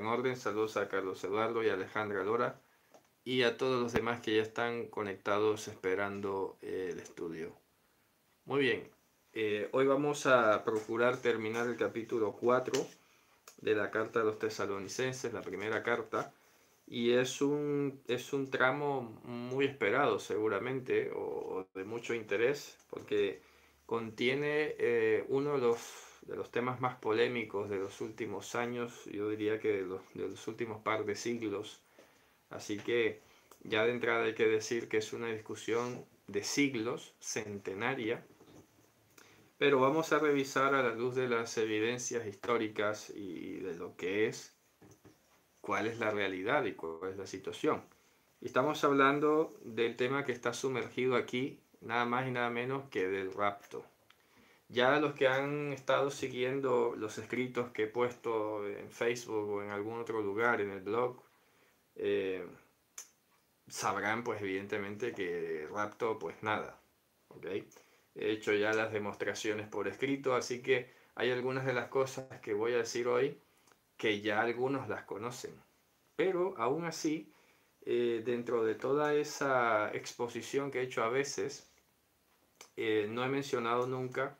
orden. Saludos a Carlos Eduardo y a Alejandra Lora y a todos los demás que ya están conectados esperando el estudio. Muy bien, hoy vamos a procurar terminar el capítulo 4 de la carta de los tesalonicenses, la primera carta, y es un tramo muy esperado seguramente, o de mucho interés, porque contiene uno de los temas más polémicos de los últimos años, yo diría que de los últimos par de siglos. Así que ya de entrada hay que decir que es una discusión de siglos, centenaria, pero vamos a revisar a la luz de las evidencias históricas y de lo que es, cuál es la realidad y cuál es la situación. Y estamos hablando del tema que está sumergido aquí, nada más y nada menos que del rapto. Ya los que han estado siguiendo los escritos que he puesto en Facebook o en algún otro lugar, en el blog, eh, sabrán pues evidentemente que rapto pues nada, ¿ok? He hecho ya las demostraciones por escrito, así que hay algunas de las cosas que voy a decir hoy que ya algunos las conocen. Pero aún así, dentro de toda esa exposición que he hecho a veces, no he mencionado nunca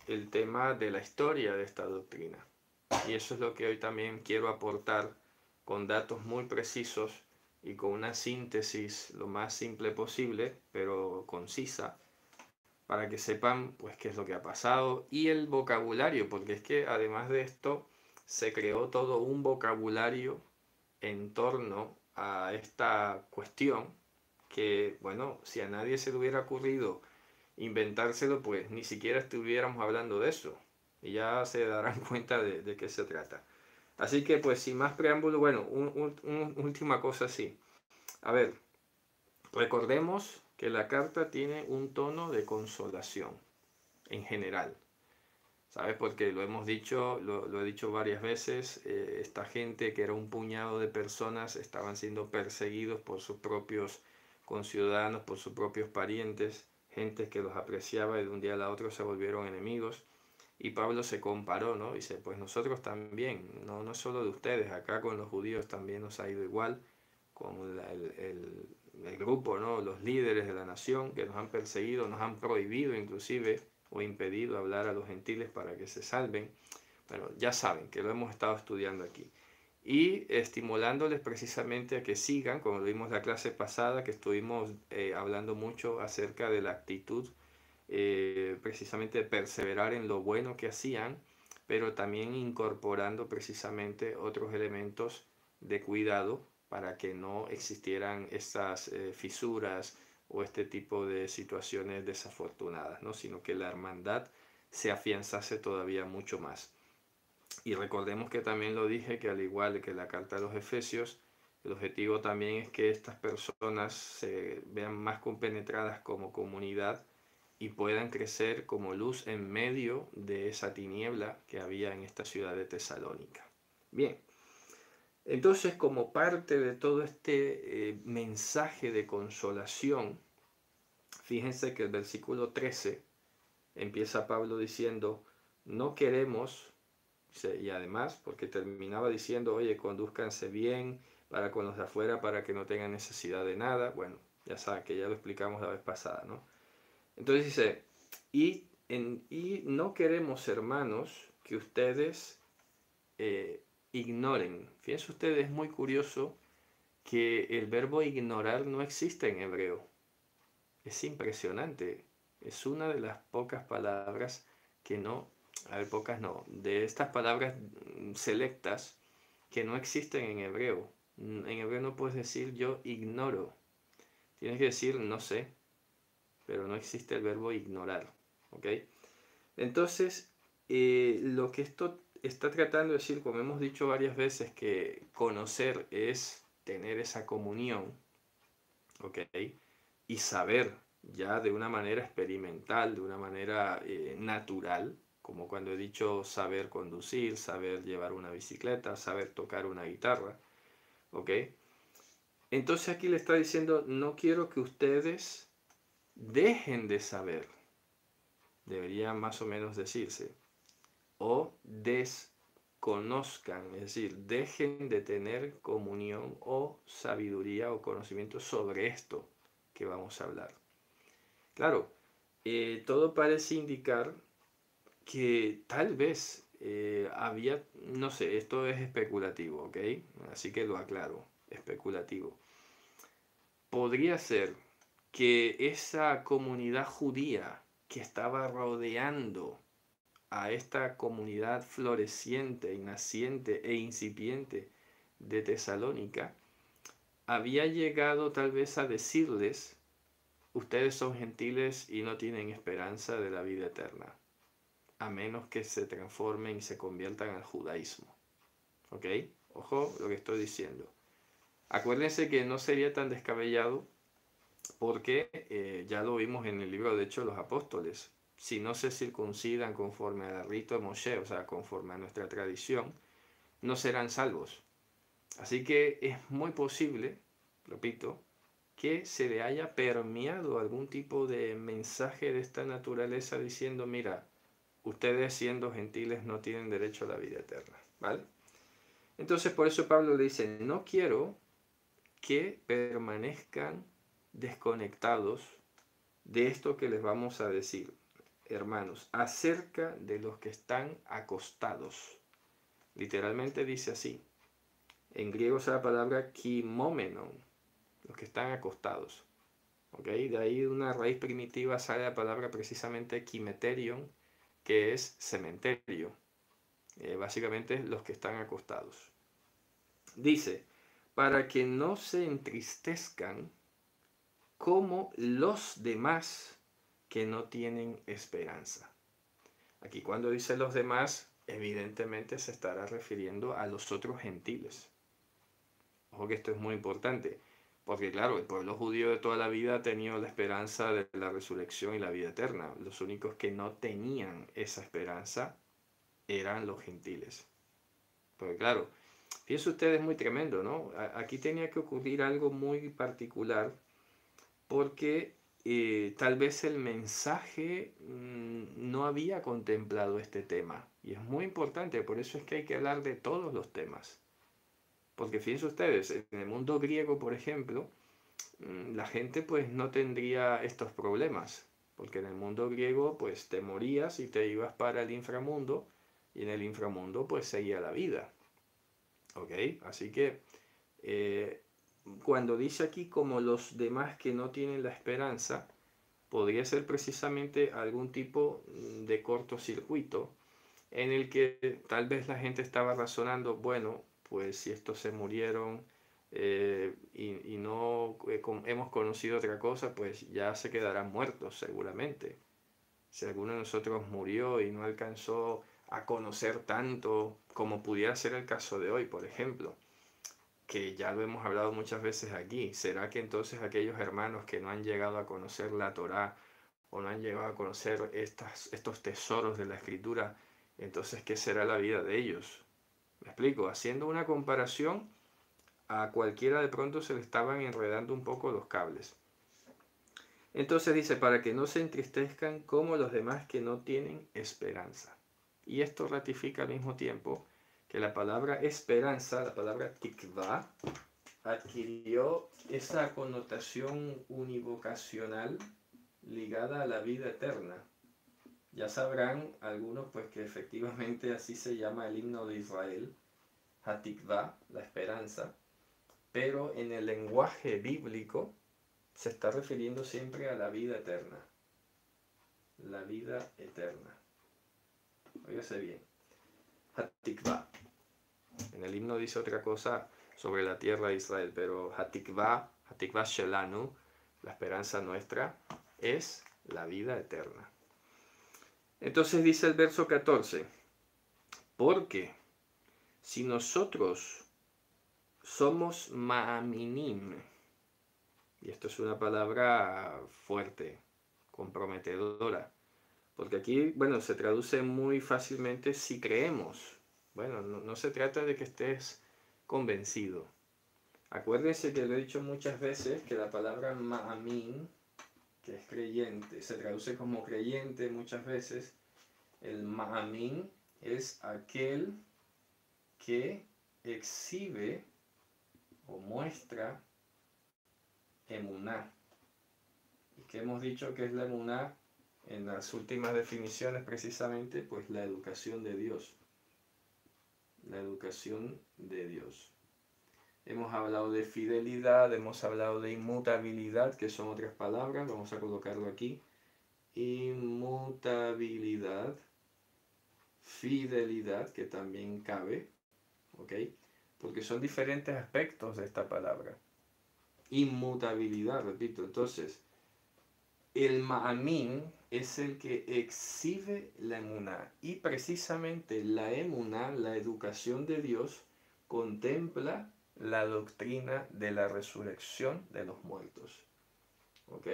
el tema de la historia de esta doctrina. Y eso es lo que hoy también quiero aportar con datos muy precisos y con una síntesis lo más simple posible, pero concisa, para que sepan pues qué es lo que ha pasado y el vocabulario, porque es que además de esto se creó todo un vocabulario en torno a esta cuestión que, bueno, si a nadie se le hubiera ocurrido inventárselo, pues ni siquiera estuviéramos hablando de eso. Y ya se darán cuenta de qué se trata. Así que, pues, sin más preámbulo, bueno, última cosa así. A ver, recordemos que la carta tiene un tono de consolación, en general. ¿Sabes? Porque lo hemos dicho, lo he dicho varias veces, esta gente que era un puñado de personas estaban siendo perseguidos por sus propios conciudadanos, por sus propios parientes, gente que los apreciaba y de un día a otro se volvieron enemigos. Y Pablo se comparó, ¿no? Dice, pues nosotros también, no solo de ustedes, acá con los judíos también nos ha ido igual, con el grupo, ¿no? Los líderes de la nación que nos han perseguido, nos han prohibido inclusive o impedido hablar a los gentiles para que se salven. Bueno, ya saben que lo hemos estado estudiando aquí. Y estimulándoles precisamente a que sigan, como vimos la clase pasada, que estuvimos hablando mucho acerca de la actitud, precisamente de perseverar en lo bueno que hacían, pero también incorporando precisamente otros elementos de cuidado para que no existieran estas fisuras o este tipo de situaciones desafortunadas, ¿no? Sino que la hermandad se afianzase todavía mucho más. Y recordemos que también lo dije, que al igual que la carta de los Efesios, el objetivo también es que estas personas se vean más compenetradas como comunidad y puedan crecer como luz en medio de esa tiniebla que había en esta ciudad de Tesalónica. Bien, entonces como parte de todo este mensaje de consolación, fíjense que el versículo 13 empieza Pablo diciendo, no queremos, y además, porque terminaba diciendo, oye, condúzcanse bien para con los de afuera, para que no tengan necesidad de nada. Bueno, ya saben que ya lo explicamos la vez pasada, ¿no? Entonces dice, y no queremos, hermanos, que ustedes ignoren. Fíjense ustedes, es muy curioso que el verbo ignorar no existe en hebreo. Es impresionante. Es una de las pocas palabras que no, a ver, pocas no, de estas palabras selectas que no existen en hebreo. En hebreo no puedes decir yo ignoro. Tienes que decir no sé, pero no existe el verbo ignorar. ¿Ok? Entonces, lo que esto está tratando de decir, como hemos dicho varias veces, que conocer es tener esa comunión, ¿ok? Y saber ya de una manera experimental, de una manera natural, como cuando he dicho saber conducir, saber llevar una bicicleta, saber tocar una guitarra, ¿ok? Entonces aquí le está diciendo, no quiero que ustedes dejen de saber, debería más o menos decirse, o desconozcan, es decir, dejen de tener comunión o sabiduría o conocimiento sobre esto que vamos a hablar. Claro, todo parece indicar que tal vez había, no sé, esto es especulativo, ¿ok? Así que lo aclaro, especulativo. Podría ser que esa comunidad judía que estaba rodeando a esta comunidad floreciente y naciente e incipiente de Tesalónica, había llegado tal vez a decirles, ustedes son gentiles y no tienen esperanza de la vida eterna, a menos que se transformen y se conviertan al judaísmo. ¿Ok? Ojo lo que estoy diciendo. Acuérdense que no sería tan descabellado porque ya lo vimos en el libro de Hechos de los Apóstoles. Si no se circuncidan conforme al rito de Moshe, o sea, conforme a nuestra tradición, no serán salvos. Así que es muy posible, repito, que se le haya permeado algún tipo de mensaje de esta naturaleza diciendo, mira, ustedes siendo gentiles no tienen derecho a la vida eterna, ¿vale? Entonces por eso Pablo le dice, no quiero que permanezcan desconectados de esto que les vamos a decir, hermanos, acerca de los que están acostados. Literalmente dice así. En griego es la palabra kimómenon, los que están acostados. ¿Okay? De ahí de una raíz primitiva sale la palabra precisamente kimeterion, que es cementerio. Básicamente los que están acostados. Dice, para que no se entristezcan como los demás que no tienen esperanza. Aquí cuando dice los demás, evidentemente se estará refiriendo a los otros gentiles. Ojo que esto es muy importante, porque claro, el pueblo judío de toda la vida ha tenido la esperanza de la resurrección y la vida eterna. Los únicos que no tenían esa esperanza eran los gentiles. Porque claro, fíjense ustedes, muy tremendo, ¿no? Aquí tenía que ocurrir algo muy particular porque tal vez el mensaje no había contemplado este tema. Y es muy importante, por eso es que hay que hablar de todos los temas. Porque fíjense ustedes, en el mundo griego, por ejemplo, la gente pues no tendría estos problemas. Porque en el mundo griego pues te morías y te ibas para el inframundo y en el inframundo pues seguía la vida. ¿Ok? Así que cuando dice aquí como los demás que no tienen la esperanza, podría ser precisamente algún tipo de cortocircuito en el que tal vez la gente estaba razonando, bueno, pues si estos se murieron y no hemos conocido otra cosa, pues ya se quedarán muertos seguramente. Si alguno de nosotros murió y no alcanzó a conocer tanto como pudiera ser el caso de hoy, por ejemplo, que ya lo hemos hablado muchas veces aquí, ¿será que entonces aquellos hermanos que no han llegado a conocer la Torá o no han llegado a conocer estos tesoros de la Escritura, entonces qué será la vida de ellos? Me explico, haciendo una comparación, a cualquiera de pronto se le estaban enredando un poco los cables. Entonces dice, para que no se entristezcan como los demás que no tienen esperanza. Y esto ratifica al mismo tiempo que la palabra esperanza, la palabra tikva, adquirió esa connotación univocacional ligada a la vida eterna. Ya sabrán algunos pues que efectivamente así se llama el himno de Israel, Hatikvah, la esperanza, pero en el lenguaje bíblico se está refiriendo siempre a la vida eterna. La vida eterna. Óigase bien. Hatikvah. En el himno dice otra cosa sobre la tierra de Israel, pero Hatikvah, Hatikvah Shelanu, la esperanza nuestra, es la vida eterna. Entonces dice el verso 14, porque si nosotros somos ma'aminim, y esto es una palabra fuerte, comprometedora, porque aquí, bueno, se traduce muy fácilmente si creemos. Bueno, no se trata de que estés convencido. Acuérdense que lo he dicho muchas veces que la palabra ma'amin, que es creyente, se traduce como creyente muchas veces. El ma'amin es aquel que exhibe o muestra emuná. ¿Y qué hemos dicho que es la emuná en las últimas definiciones precisamente? Pues la educación de Dios. La educación de Dios. Hemos hablado de fidelidad, hemos hablado de inmutabilidad, que son otras palabras, vamos a colocarlo aquí. Inmutabilidad, fidelidad, que también cabe, ¿ok? Porque son diferentes aspectos de esta palabra. Inmutabilidad, repito, entonces, el ma'amín es el que exhibe la emuná, y precisamente la emuná, la educación de Dios, contempla la doctrina de la resurrección de los muertos. ¿Ok?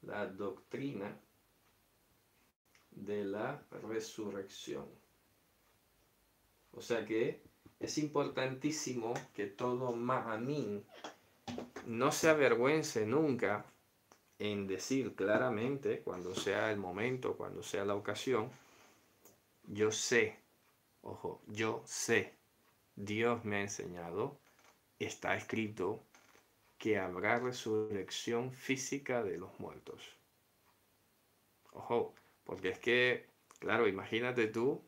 La doctrina de la resurrección. O sea que es importantísimo que todo ma'amín no se avergüence nunca en decir claramente, cuando sea el momento, cuando sea la ocasión, yo sé, ojo, yo sé, Dios me ha enseñado, está escrito que habrá resurrección física de los muertos. Ojo, porque es que, claro, imagínate tú,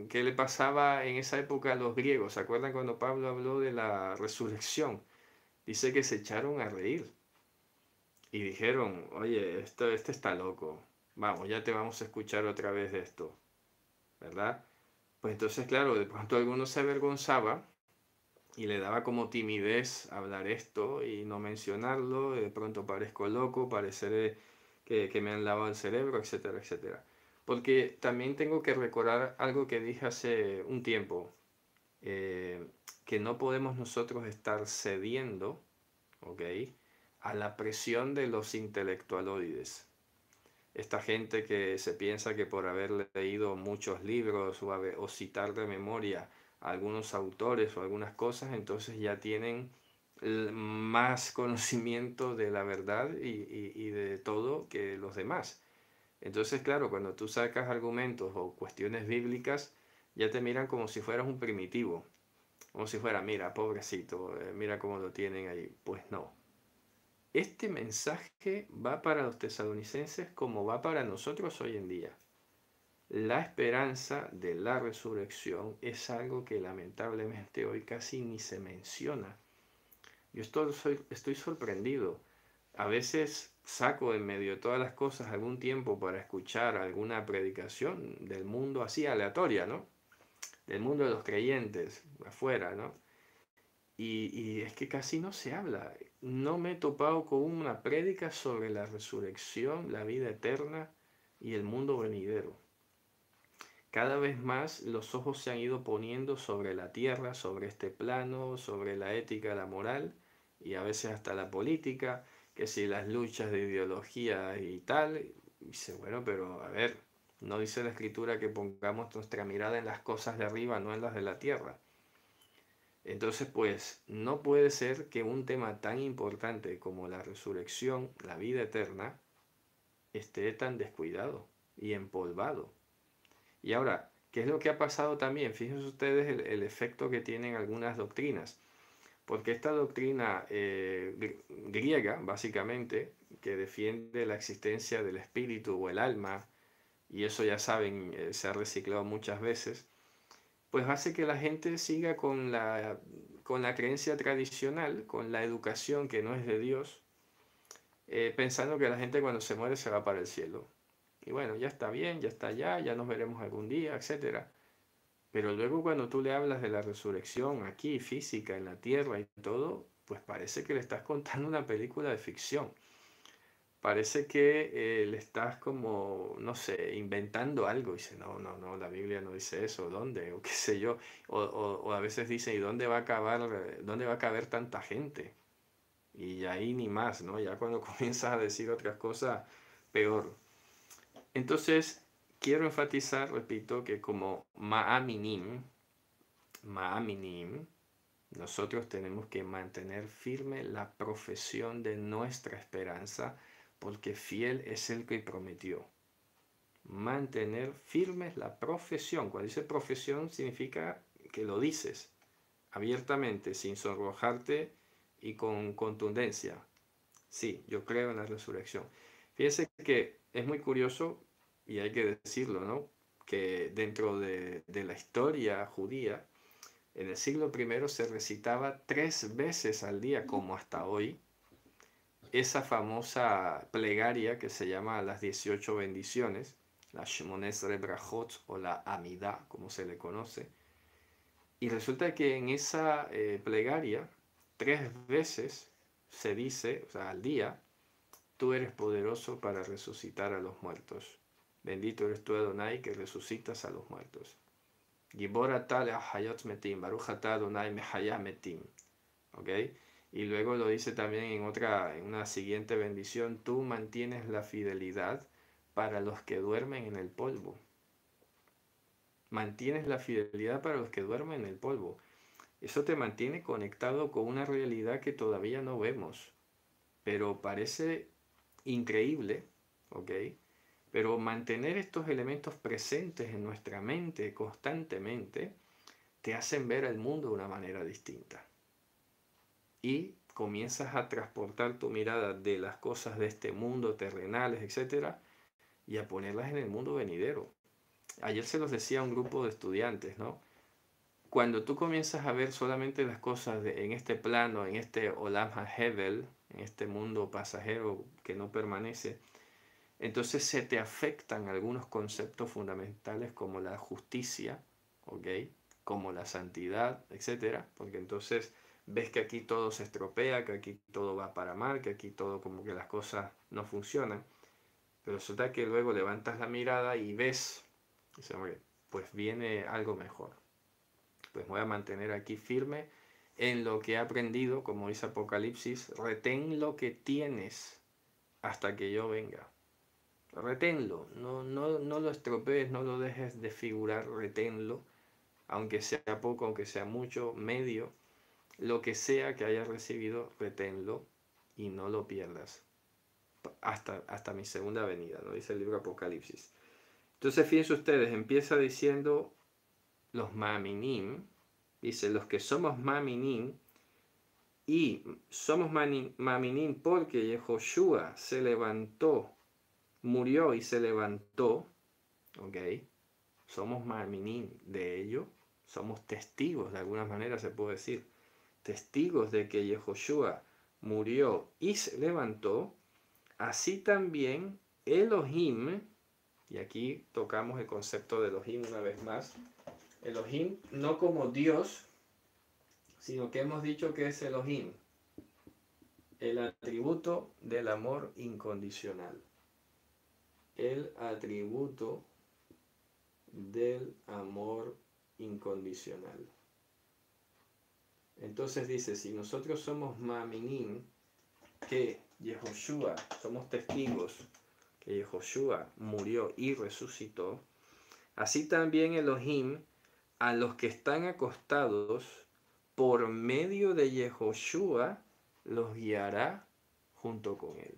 ¿qué le pasaba en esa época a los griegos? ¿Se acuerdan cuando Pablo habló de la resurrección? Dice que se echaron a reír y dijeron, oye, este está loco, vamos, ya te vamos a escuchar otra vez de esto, ¿verdad? Pues entonces, claro, de pronto alguno se avergonzaba y le daba como timidez hablar esto y no mencionarlo, de pronto parezco loco, pareceré que me han lavado el cerebro, etcétera, etcétera. Porque también tengo que recordar algo que dije hace un tiempo, eh, que no podemos nosotros estar cediendo, ¿ok?, a la presión de los intelectualoides. Esta gente que se piensa que por haber leído muchos libros o citar de memoria a algunos autores o algunas cosas, entonces ya tienen más conocimiento de la verdad y de todo que los demás. Entonces, claro, cuando tú sacas argumentos o cuestiones bíblicas, ya te miran como si fueras un primitivo, como si fuera, mira, pobrecito, mira cómo lo tienen ahí. Pues no. Este mensaje va para los tesalonicenses como va para nosotros hoy en día. La esperanza de la resurrección es algo que lamentablemente hoy casi ni se menciona. Yo estoy sorprendido. A veces saco en medio de todas las cosas algún tiempo para escuchar alguna predicación del mundo así aleatoria, ¿no? Del mundo de los creyentes, afuera, ¿no? Y es que casi no se habla. No me he topado con una prédica sobre la resurrección, la vida eterna y el mundo venidero. Cada vez más los ojos se han ido poniendo sobre la tierra, sobre este plano, sobre la ética, la moral y a veces hasta la política, que si las luchas de ideología y tal. Y dice, bueno, pero a ver, no dice la escritura que pongamos nuestra mirada en las cosas de arriba, no en las de la tierra. Entonces, pues, no puede ser que un tema tan importante como la resurrección, la vida eterna, esté tan descuidado y empolvado. Y ahora, ¿qué es lo que ha pasado también? Fíjense ustedes el efecto que tienen algunas doctrinas. Porque esta doctrina griega, básicamente, que defiende la existencia del espíritu o el alma, y eso ya saben, se ha reciclado muchas veces, pues hace que la gente siga con la creencia tradicional, con la educación que no es de Dios, pensando que la gente cuando se muere se va para el cielo. Y bueno, ya está bien, ya está allá, ya nos veremos algún día, etcétera. Pero luego cuando tú le hablas de la resurrección aquí, física, en la tierra y todo, pues parece que le estás contando una película de ficción. Parece que le estás como, no sé, inventando algo. Y dice, no, no, no, la Biblia no dice eso, ¿dónde? O qué sé yo. O a veces dice, ¿y dónde va a acabar, dónde va a caber tanta gente? Y ahí ni más, ¿no? Ya cuando comienzas a decir otras cosas, peor. Entonces, quiero enfatizar, repito, que como Ma'aminim, nosotros tenemos que mantener firme la profesión de nuestra esperanza, porque fiel es el que prometió. Mantener firme la profesión. Cuando dice profesión significa que lo dices abiertamente, sin sonrojarte y con contundencia. Sí, yo creo en la resurrección. Fíjense que es muy curioso, y hay que decirlo, ¿no? Que dentro de la historia judía, en el siglo I se recitaba 3 veces al día, como hasta hoy, esa famosa plegaria que se llama las 18 bendiciones, la Shemone Esrei Brachot o la Amidá, como se le conoce. Y resulta que en esa plegaria, 3 veces se dice, o sea, al día, tú eres poderoso para resucitar a los muertos. Bendito eres tú, Adonai, que resucitas a los muertos. Gibor atah le'achayot metim, Baruch atah Adonai mehayah metim. ¿Ok? Y luego lo dice también en una siguiente bendición, tú mantienes la fidelidad para los que duermen en el polvo. Mantienes la fidelidad para los que duermen en el polvo. Eso te mantiene conectado con una realidad que todavía no vemos, pero parece increíble, ¿ok? Pero mantener estos elementos presentes en nuestra mente constantemente te hacen ver el mundo de una manera distinta. Y comienzas a transportar tu mirada de las cosas de este mundo, terrenales, etcétera, y a ponerlas en el mundo venidero. Ayer se los decía a un grupo de estudiantes, ¿no? Cuando tú comienzas a ver solamente las cosas en este plano, en este Olam HaHevel, en este mundo pasajero que no permanece, entonces se te afectan algunos conceptos fundamentales como la justicia, ¿ok? Como la santidad, etcétera, porque entonces ves que aquí todo se estropea, que aquí todo va para mal, que aquí todo como que las cosas no funcionan, pero resulta que luego levantas la mirada y ves, dice, pues viene algo mejor, pues voy a mantener aquí firme en lo que he aprendido, como dice Apocalipsis, retén lo que tienes hasta que yo venga. Reténlo, no lo estropees, no lo dejes de figurar, reténlo, aunque sea poco, aunque sea mucho, medio, lo que sea que hayas recibido, reténlo y no lo pierdas hasta mi segunda venida, ¿no? Dice el libro Apocalipsis. Entonces, fíjense ustedes, empieza diciendo los maminim, dice los que somos maminim, y somos maminim porque Yehoshua se levantó, murió y se levantó, ¿ok? Somos maminim de ello, somos testigos, de alguna manera se puede decir, testigos de que Yehoshua murió y se levantó, así también Elohim, y aquí tocamos el concepto de Elohim una vez más, Elohim no como Dios, sino que hemos dicho que es Elohim, el atributo del amor incondicional, el atributo del amor incondicional. Entonces dice, si nosotros somos maminim, que Yehoshua, somos testigos que Yehoshua murió y resucitó, así también Elohim a los que están acostados por medio de Yehoshua los guiará junto con él.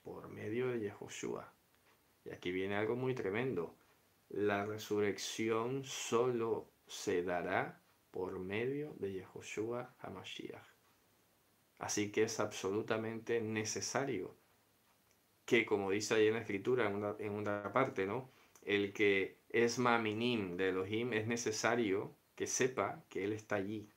Por medio de Yehoshua. Y aquí viene algo muy tremendo. La resurrección solo se dará por medio de Yehoshua HaMashiach. Así que es absolutamente necesario que, como dice ahí en la escritura, en una parte, ¿no? El que es maminim de Elohim es necesario que sepa que Él está allí.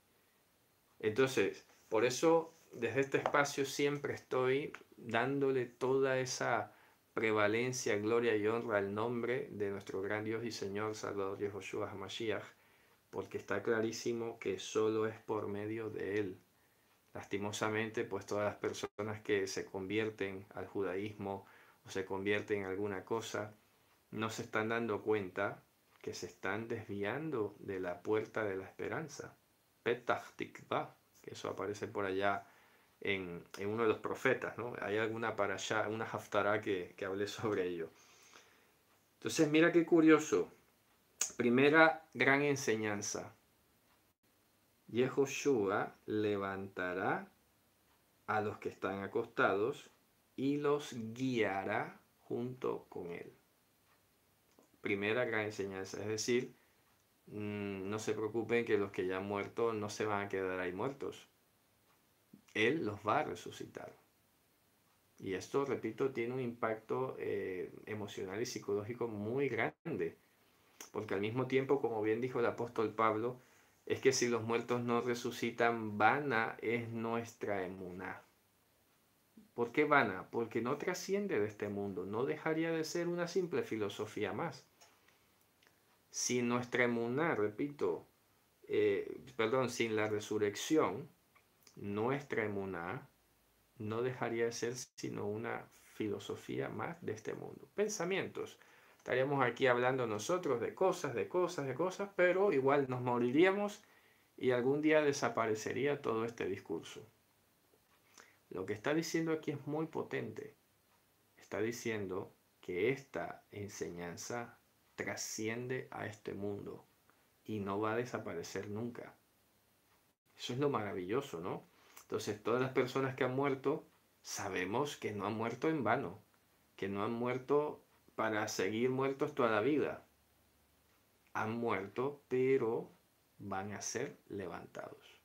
Entonces, por eso, desde este espacio siempre estoy dándole toda esa prevalencia, gloria y honra al nombre de nuestro gran Dios y Señor Salvador Yehoshua HaMashiach, porque está clarísimo que solo es por medio de Él. Lastimosamente, pues todas las personas que se convierten al judaísmo o se convierten en alguna cosa, no se están dando cuenta que se están desviando de la puerta de la esperanza. Petach Tikvah, que eso aparece por allá en uno de los profetas, ¿no? Hay alguna para allá, una haftará que hable sobre ello. Entonces, mira qué curioso. Primera gran enseñanza. Yehoshua levantará a los que están acostados y los guiará junto con él. Primera gran enseñanza, es decir, No se preocupen que los que ya han muerto no se van a quedar ahí muertos. Él los va a resucitar. Y esto, repito, tiene un impacto emocional y psicológico muy grande. Porque al mismo tiempo, como bien dijo el apóstol Pablo, es que si los muertos no resucitan, vana es nuestra emuná. ¿Por qué vana? Porque no trasciende de este mundo, no dejaría de ser una simple filosofía más. Si nuestra emuná, repito, sin la resurrección, nuestra emuná no dejaría de ser sino una filosofía más de este mundo. Pensamientos. Estaríamos aquí hablando nosotros de cosas, pero igual nos moriríamos y algún día desaparecería todo este discurso. Lo que está diciendo aquí es muy potente. Está diciendo que esta enseñanza trasciende a este mundo y no va a desaparecer nunca. Eso es lo maravilloso, ¿no? Entonces, todas las personas que han muerto, sabemos que no han muerto en vano, que no han muerto para seguir muertos toda la vida. Han muerto, pero van a ser levantados.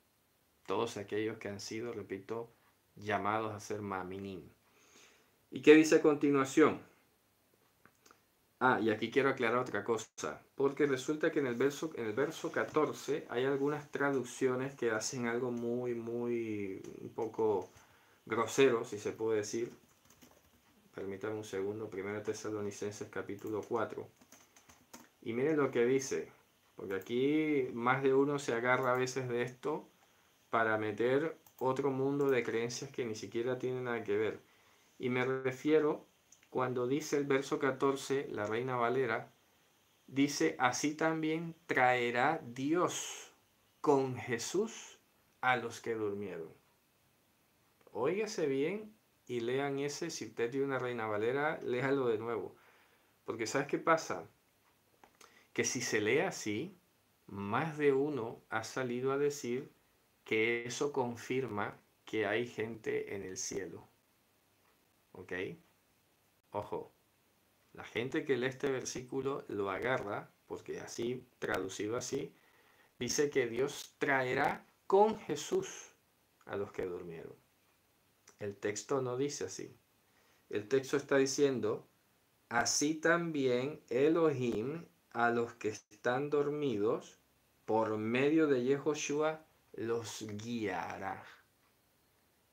Todos aquellos que han sido, repito, llamados a ser maminim. ¿Y qué dice a continuación? Y aquí quiero aclarar otra cosa, porque resulta que en el verso 14 hay algunas traducciones que hacen algo un poco grosero, si se puede decir. Permítanme un segundo, 1 Tesalonicenses capítulo 4. Y miren lo que dice, porque aquí más de uno se agarra a veces de esto para meter otro mundo de creencias que ni siquiera tienen nada que ver. Y me refiero cuando dice el verso 14, la Reina Valera, dice, así también traerá Dios con Jesús a los que durmieron. Óigase bien y lean ese, si usted tiene una Reina Valera, léalo de nuevo. Porque ¿sabes qué pasa? Que si se lee así, más de uno ha salido a decir que eso confirma que hay gente en el cielo. ¿Ok? Ojo, la gente que lee este versículo lo agarra, porque así, traducido así, dice que Dios traerá con Jesús a los que durmieron. El texto no dice así. El texto está diciendo, así también Elohim a los que están dormidos, por medio de Yehoshua, los guiará.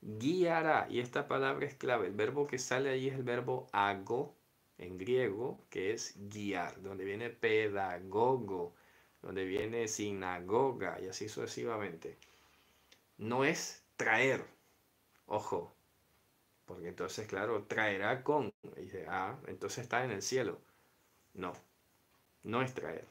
Guiará, y esta palabra es clave. El verbo que sale ahí es el verbo ago, en griego, que es guiar, donde viene pedagogo, donde viene sinagoga, y así sucesivamente. No es traer, ojo, porque entonces, claro, traerá con, y dice, entonces está en el cielo. No, no es traer,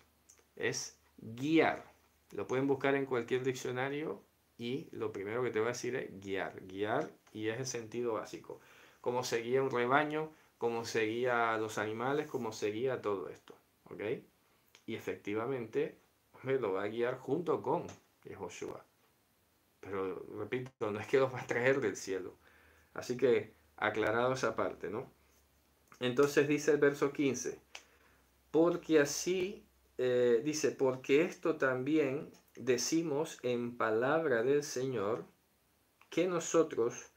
es guiar. Lo pueden buscar en cualquier diccionario y lo primero que te va a decir es guiar. Guiar, y es el sentido básico. Cómo se guía un rebaño, cómo se guía a los animales, cómo se guía todo esto. ¿Ok? Y efectivamente, me lo va a guiar junto con Yehoshua. Pero, repito, no es que los va a traer del cielo. Así que, aclarado esa parte, ¿no? Entonces dice el verso 15. Porque así, dice, porque esto también decimos en palabra del Señor, que nosotros,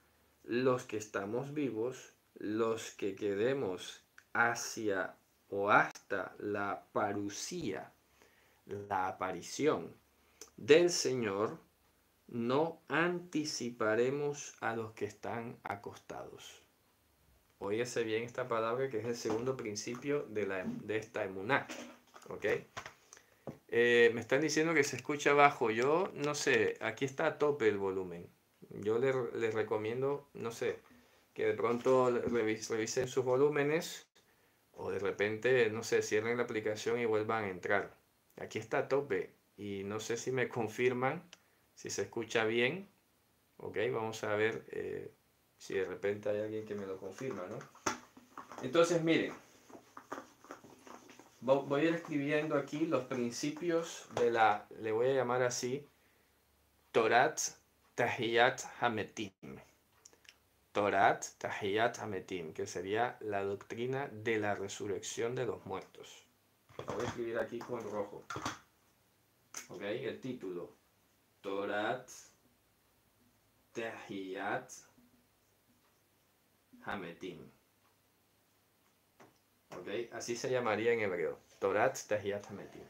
los que estamos vivos, los que quedemos hacia o hasta la parucía, la aparición del Señor, no anticiparemos a los que están acostados. Óyese bien esta palabra que es el segundo principio de esta emuná. ¿Ok? Me están diciendo que se escucha bajo. Yo no sé, aquí está a tope el volumen. Yo les recomiendo, no sé, que de pronto revisen sus volúmenes o de repente, no sé, cierren la aplicación y vuelvan a entrar. Aquí está a tope y no sé si me confirman si se escucha bien. Ok, vamos a ver si de repente hay alguien que me lo confirma, ¿no? Entonces, miren, voy a ir escribiendo aquí los principios de le voy a llamar así, Torat Tahiyat Hametim. Torat Tahiyat Hametim, que sería la doctrina de la resurrección de los muertos. Lo voy a escribir aquí con rojo. ¿Ok? El título. Torat Tehiyat Hametim. ¿Ok? Así se llamaría en hebreo. Torat Tehiyat Hametim.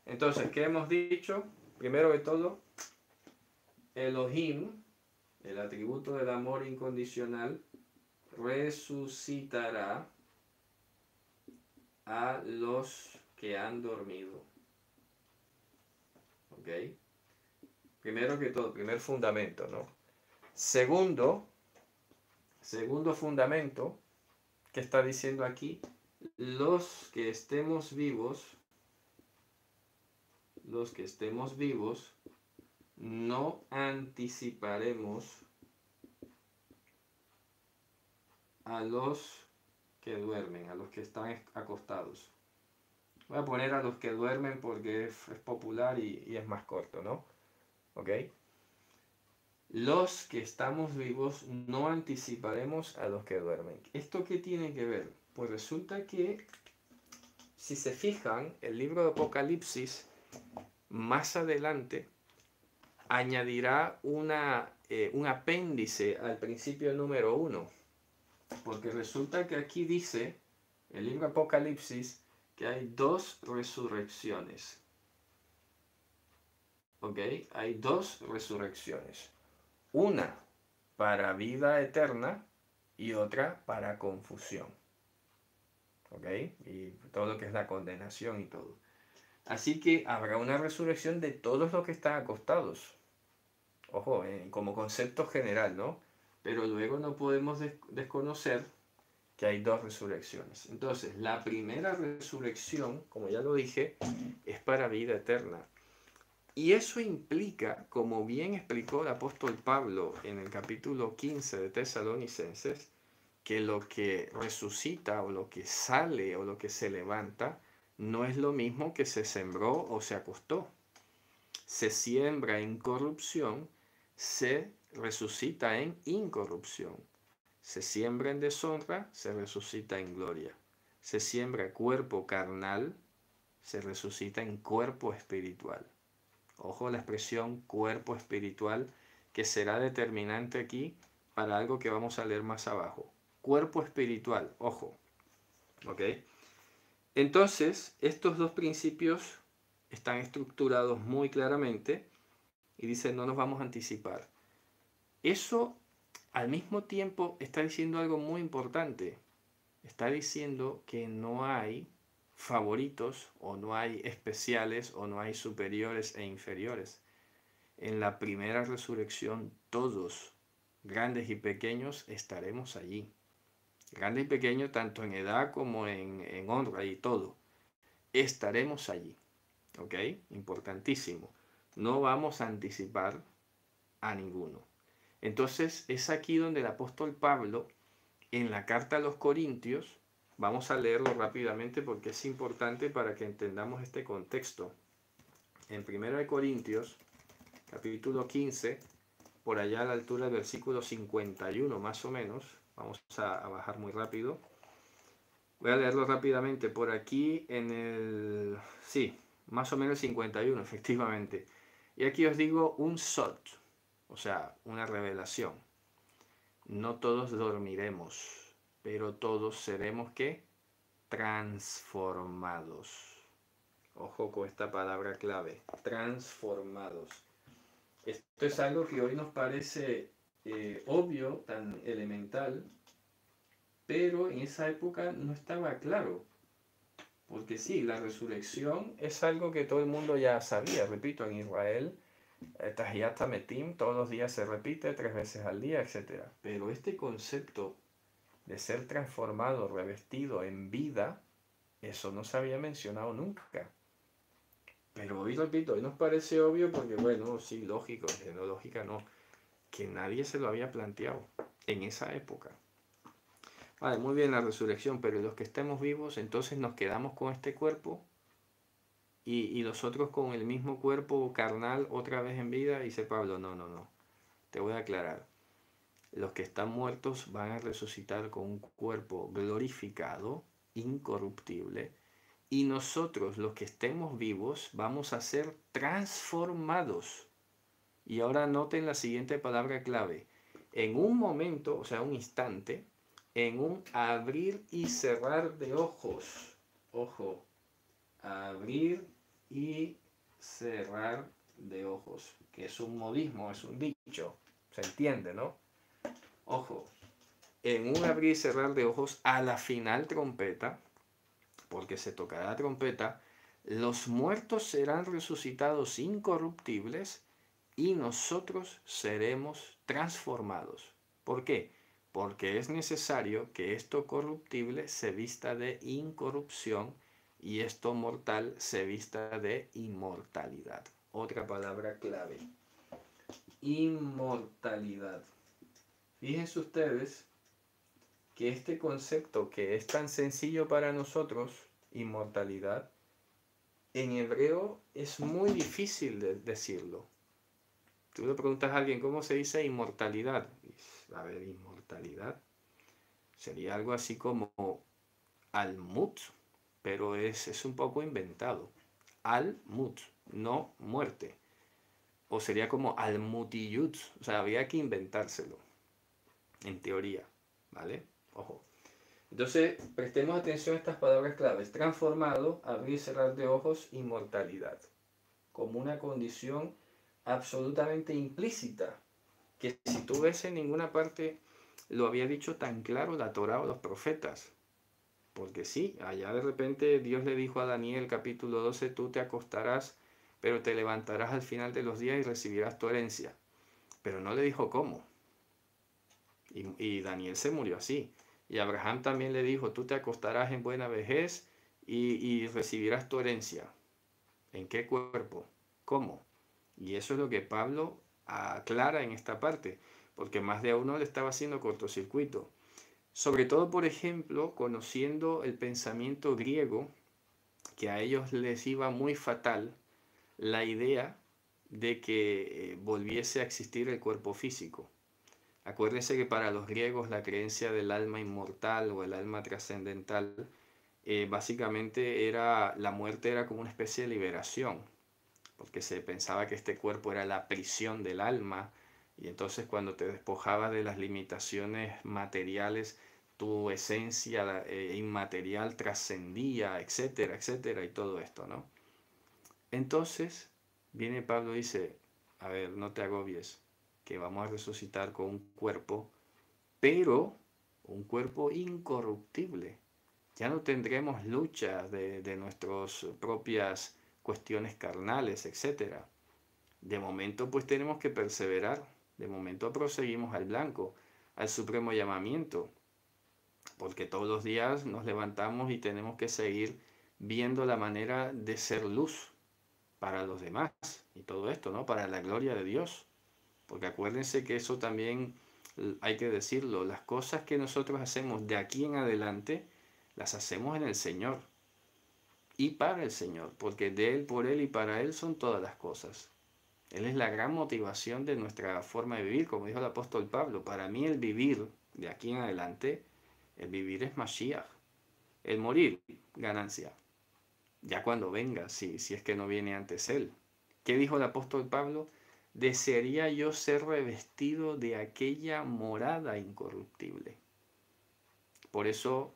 Entonces, ¿qué hemos dicho? Primero de todo, Elohim, el atributo del amor incondicional, resucitará a los que han dormido. ¿Ok? Primero que todo, primer fundamento, ¿no? Segundo fundamento, que está diciendo aquí, los que estemos vivos, no anticiparemos a los que duermen, a los que están acostados. Voy a poner a los que duermen porque es popular y es más corto, ¿no? ¿Ok? Los que estamos vivos no anticiparemos a los que duermen. ¿Esto qué tiene que ver? Pues resulta que, si se fijan, el libro de Apocalipsis, más adelante, añadirá un apéndice al principio número 1. Porque resulta que aquí dice, el libro de Apocalipsis, que hay 2 resurrecciones. ¿Ok? Hay 2 resurrecciones. Una para vida eterna y otra para confusión. ¿Ok? Y todo lo que es la condenación y todo. Así que habrá una resurrección de todos los que están acostados. Ojo, como concepto general, ¿no? Pero luego no podemos desconocer que hay 2 resurrecciones. Entonces, la primera resurrección, como ya lo dije, es para vida eterna. Y eso implica, como bien explicó el apóstol Pablo en el capítulo 15 de Tesalonicenses, que lo que resucita o lo que sale o lo que se levanta no es lo mismo que se sembró o se acostó. Se siembra en corrupción, se resucita en incorrupción. Se siembra en deshonra, se resucita en gloria. Se siembra cuerpo carnal, se resucita en cuerpo espiritual. Ojo la expresión cuerpo espiritual, que será determinante aquí para algo que vamos a leer más abajo. Cuerpo espiritual, ojo. ¿Ok? Entonces, estos 2 principios están estructurados muy claramente y dicen no nos vamos a anticipar. Eso al mismo tiempo está diciendo algo muy importante. Está diciendo que no hay favoritos o no hay especiales o no hay superiores e inferiores. En la primera resurrección todos, grandes y pequeños, estaremos allí. Grandes y pequeños tanto en edad como en honra y todo. Estaremos allí. ¿Ok? Importantísimo. No vamos a anticipar a ninguno. Entonces es aquí donde el apóstol Pablo, en la carta a los Corintios, vamos a leerlo rápidamente porque es importante para que entendamos este contexto. En 1 Corintios, capítulo 15, por allá a la altura del versículo 51 más o menos, vamos a bajar muy rápido. Voy a leerlo rápidamente por aquí en el... sí, más o menos 51, efectivamente. Y aquí os digo un sot, o sea, una revelación. No todos dormiremos, pero todos seremos ¿qué? Transformados. Ojo con esta palabra clave, transformados. Esto es algo que hoy nos parece obvio, tan elemental, pero en esa época no estaba claro. Porque sí, la resurrección es algo que todo el mundo ya sabía. Repito, en Israel, Tahiyat Hametim todos los días se repite 3 veces al día, etc. Pero este concepto de ser transformado, revestido en vida, eso no se había mencionado nunca. Pero hoy, repito, hoy nos parece obvio porque, bueno, sí, lógico, no lógica no, que nadie se lo había planteado en esa época. Vale, muy bien la resurrección, pero los que estemos vivos, entonces nos quedamos con este cuerpo y los otros con el mismo cuerpo carnal otra vez en vida. Dice Pablo, no, te voy a aclarar. Los que están muertos van a resucitar con un cuerpo glorificado, incorruptible, y nosotros, los que estemos vivos, vamos a ser transformados. Y ahora noten la siguiente palabra clave. En un momento, o sea, un instante, en un abrir y cerrar de ojos. Ojo, abrir y cerrar de ojos, que es un modismo, es un dicho. ¿Se entiende, no? Ojo, en un abrir y cerrar de ojos a la final trompeta, porque se tocará la trompeta, los muertos serán resucitados incorruptibles y nosotros seremos transformados. ¿Por qué? Porque es necesario que esto corruptible se vista de incorrupción y esto mortal se vista de inmortalidad. Otra palabra clave. Inmortalidad. Fíjense ustedes que este concepto que es tan sencillo para nosotros, inmortalidad, en hebreo es muy difícil de decirlo. Tú le preguntas a alguien cómo se dice inmortalidad. A ver, inmortalidad sería algo así como al-mut, pero es un poco inventado. Al-mut, no muerte. O sería como al-mutiyut, o sea, había que inventárselo, en teoría, ¿vale? Ojo. Entonces, prestemos atención a estas palabras claves. Transformado, abrir y cerrar de ojos, inmortalidad. Como una condición absolutamente implícita, que si tú ves en ninguna parte lo había dicho tan claro la Torá o los profetas. Porque sí, allá de repente Dios le dijo a Daniel capítulo 12, tú te acostarás, pero te levantarás al final de los días y recibirás tu herencia. Pero no le dijo cómo. Y Daniel se murió así. Y Abraham también le dijo, tú te acostarás en buena vejez y recibirás tu herencia. ¿En qué cuerpo? ¿Cómo? Y eso es lo que Pablo aclara en esta parte, porque más de a uno le estaba haciendo cortocircuito. Sobre todo, por ejemplo, conociendo el pensamiento griego, que a ellos les iba muy fatal la idea de que volviese a existir el cuerpo físico. Acuérdense que para los griegos la creencia del alma inmortal o el alma trascendental básicamente era la muerte era como una especie de liberación, porque se pensaba que este cuerpo era la prisión del alma y entonces cuando te despojabas de las limitaciones materiales, tu esencia inmaterial trascendía, etcétera, etcétera, y todo esto, ¿no? Entonces viene Pablo y dice, a ver, no te agobies, que vamos a resucitar con un cuerpo, pero un cuerpo incorruptible. Ya no tendremos luchas de nuestras propias cuestiones carnales, etcétera. De momento pues tenemos que perseverar. De momento proseguimos al blanco, al supremo llamamiento, porque todos los días nos levantamos y tenemos que seguir viendo la manera de ser luz para los demás y todo esto, ¿no? Para la gloria de Dios. Porque acuérdense que eso también hay que decirlo, las cosas que nosotros hacemos de aquí en adelante, las hacemos en el Señor y para el Señor, porque de Él, por Él y para Él son todas las cosas. Él es la gran motivación de nuestra forma de vivir, como dijo el apóstol Pablo. Para mí el vivir de aquí en adelante, el vivir es Mashiach. El morir, ganancia. Ya cuando venga, si es que no viene antes Él. ¿Qué dijo el apóstol Pablo? Desearía yo ser revestido de aquella morada incorruptible. Por eso,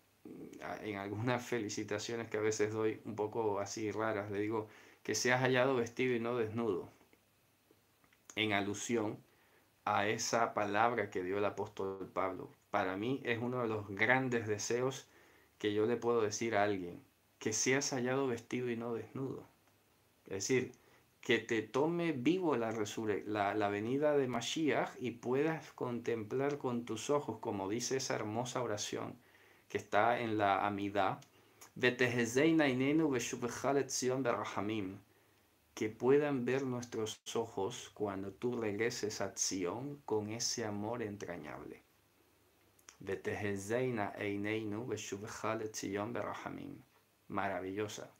en algunas felicitaciones que a veces doy un poco así raras, le digo que seas hallado vestido y no desnudo, en alusión a esa palabra que dio el apóstol Pablo. Para mí es uno de los grandes deseos que yo le puedo decir a alguien, que seas hallado vestido y no desnudo. Es decir, que te tome vivo la venida de Mashiach y puedas contemplar con tus ojos, como dice esa hermosa oración que está en la Amidá, que puedan ver nuestros ojos cuando tú regreses a Sion con ese amor entrañable. Maravillosa.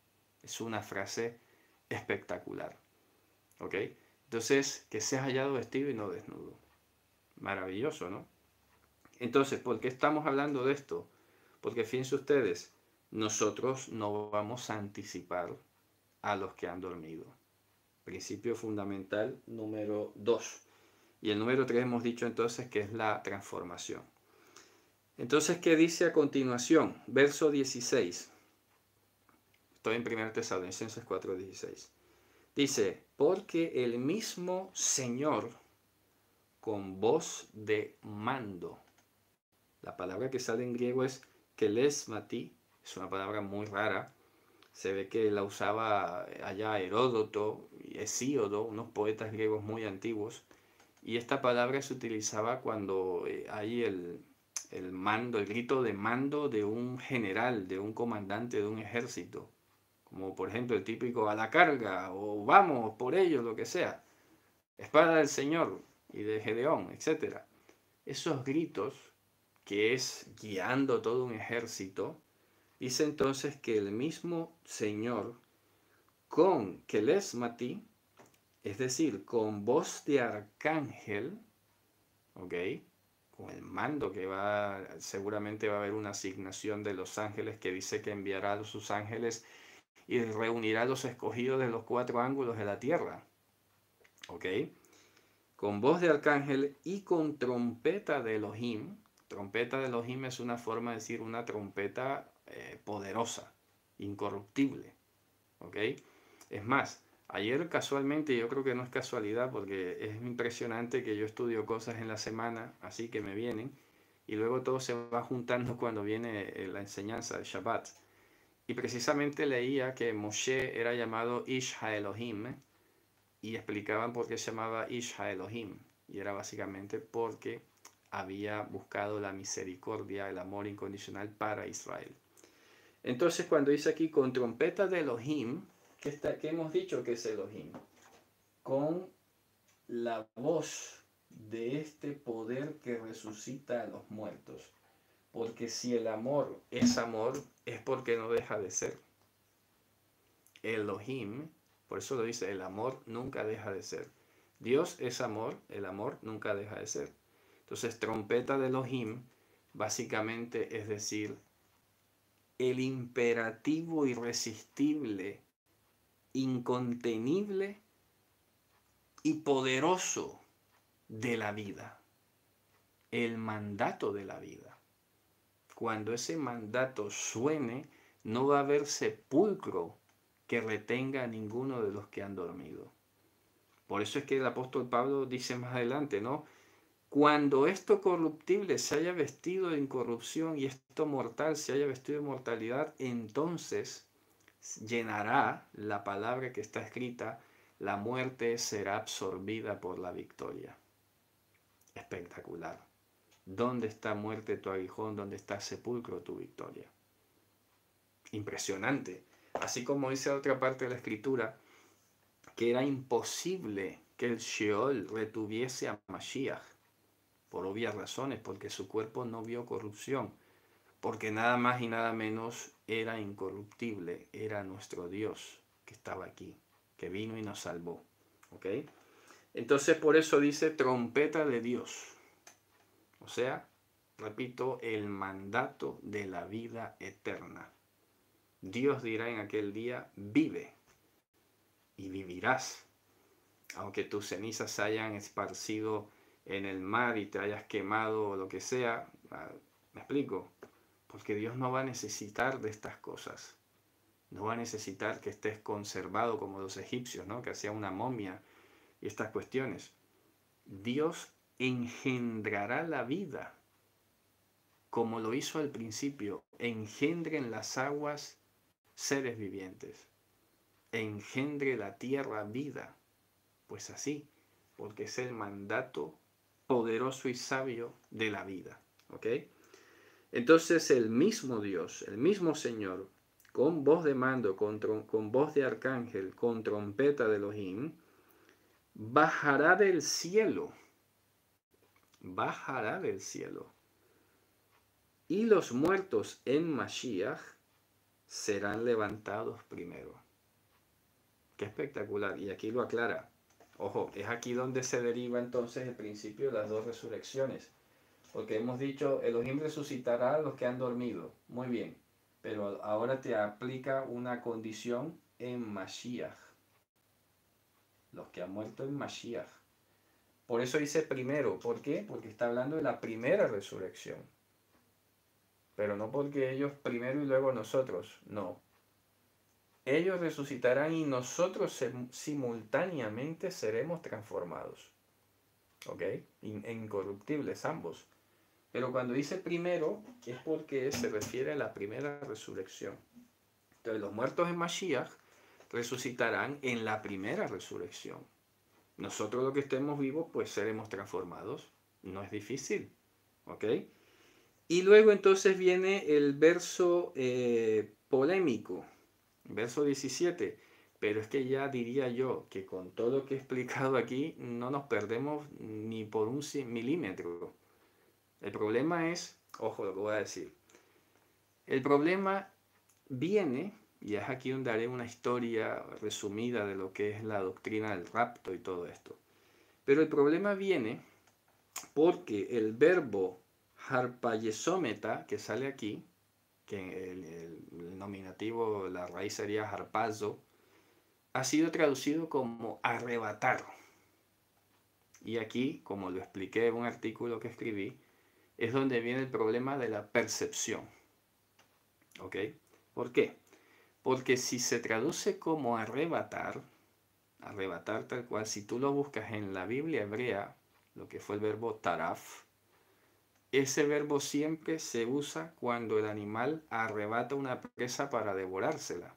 Es una frase espectacular. ¿Ok? Entonces, que seas hallado vestido y no desnudo. Maravilloso, ¿no? Entonces, ¿por qué estamos hablando de esto? Porque fíjense ustedes, nosotros no vamos a anticipar a los que han dormido. Principio fundamental número 2. Y el número 3 hemos dicho entonces que es la transformación. Entonces, ¿qué dice a continuación? Verso 16. Estoy en 1 Tesalonicenses 4:16. Dice, porque el mismo Señor con voz de mando. La palabra que sale en griego es kelesmati, es una palabra muy rara. Se ve que la usaba allá Heródoto y Hesíodo, unos poetas griegos muy antiguos. Y esta palabra se utilizaba cuando hay el mando, el grito de mando de un general, de un comandante de un ejército. Como por ejemplo el típico a la carga o vamos por ello, lo que sea. Espada del Señor y de Gedeón, etc. Esos gritos, que es guiando todo un ejército, dice entonces que el mismo Señor con kelesmati, es decir, con voz de arcángel, ¿ok? Con el mando que seguramente va a haber una asignación de los ángeles que dice que enviará a sus ángeles y reunirá a los escogidos de los 4 ángulos de la tierra, ¿ok? Con voz de arcángel y con trompeta de Elohim. Trompeta de Elohim es una forma de decir una trompeta poderosa, incorruptible, ¿ok? Es más, ayer casualmente, yo creo que no es casualidad porque es impresionante que yo estudio cosas en la semana, así que me vienen, y luego todo se va juntando cuando viene la enseñanza de Shabbat. Y precisamente leía que Moshe era llamado Ish HaElohim, y explicaban por qué se llamaba Ish HaElohim, y era básicamente porque había buscado la misericordia, el amor incondicional para Israel. Entonces cuando dice aquí con trompeta de Elohim, ¿qué hemos dicho que es Elohim? Con la voz de este poder que resucita a los muertos. Porque si el amor es porque no deja de ser. Elohim, por eso lo dice, el amor nunca deja de ser. Dios es amor, el amor nunca deja de ser. Entonces, trompeta de Elohim, básicamente es decir, el imperativo irresistible, incontenible y poderoso de la vida. El mandato de la vida. Cuando ese mandato suene, no va a haber sepulcro que retenga a ninguno de los que han dormido. Por eso es que el apóstol Pablo dice más adelante, ¿no? Cuando esto corruptible se haya vestido de incorrupción y esto mortal se haya vestido de mortalidad, entonces llenará la palabra que está escrita, la muerte será absorbida por la victoria. Espectacular. ¿Dónde está muerte tu aguijón? ¿Dónde está sepulcro tu victoria? Impresionante. Así como dice otra parte de la escritura, que era imposible que el Sheol retuviese a Mashiach, por obvias razones, porque su cuerpo no vio corrupción, porque nada más y nada menos era incorruptible, era nuestro Dios que estaba aquí, que vino y nos salvó. ¿Ok? Entonces por eso dice trompeta de Dios. O sea, repito, el mandato de la vida eterna. Dios dirá en aquel día, vive y vivirás. Aunque tus cenizas se hayan esparcido en el mar y te hayas quemado o lo que sea, ¿me explico? Porque Dios no va a necesitar de estas cosas. No va a necesitar que estés conservado como los egipcios, ¿no? Que hacían una momia y estas cuestiones. Dios engendrará la vida como lo hizo al principio. Engendre en las aguas seres vivientes. Engendre la tierra vida. Pues así, porque es el mandato poderoso y sabio de la vida. ¿Ok? Entonces el mismo Dios, el mismo Señor, con voz de mando, con voz de arcángel, con trompeta de Elohim, bajará del cielo. Bajará del cielo. Y los muertos en Mashiach serán levantados primero. Qué espectacular. Y aquí lo aclara. Ojo, es aquí donde se deriva entonces el principio de las dos resurrecciones. Porque hemos dicho, Elohim resucitará a los que han dormido. Muy bien. pero ahora te aplica una condición en Mashiach, los que han muerto en Mashiach. Por eso dice primero, ¿por qué? Porque está hablando de la primera resurrección, pero no porque ellos primero y luego nosotros, no. Ellos resucitarán y nosotros simultáneamente seremos transformados, ¿ok? Incorruptibles ambos. Pero cuando dice primero, es porque se refiere a la primera resurrección. Entonces los muertos en Mashiach resucitarán en la primera resurrección. Nosotros los que estemos vivos, pues seremos transformados. No es difícil, ¿ok? Y luego entonces viene el verso polémico, verso 17. Pero es que ya diría yo que con todo lo que he explicado aquí, no nos perdemos ni por un milímetro. El problema es, ojo lo que voy a decir, el problema viene, y es aquí donde haré una historia resumida de lo que es la doctrina del rapto y todo esto. Pero el problema viene porque el verbo harpayesómeta que sale aquí, que el nominativo, la raíz sería harpazo, ha sido traducido como arrebatar. Y aquí, como lo expliqué en un artículo que escribí, es donde viene el problema de la percepción. ¿Ok? ¿Por qué? Porque si se traduce como arrebatar, arrebatar tal cual, si tú lo buscas en la Biblia hebrea, lo que fue el verbo taraf, ese verbo siempre se usa cuando el animal arrebata una presa para devorársela.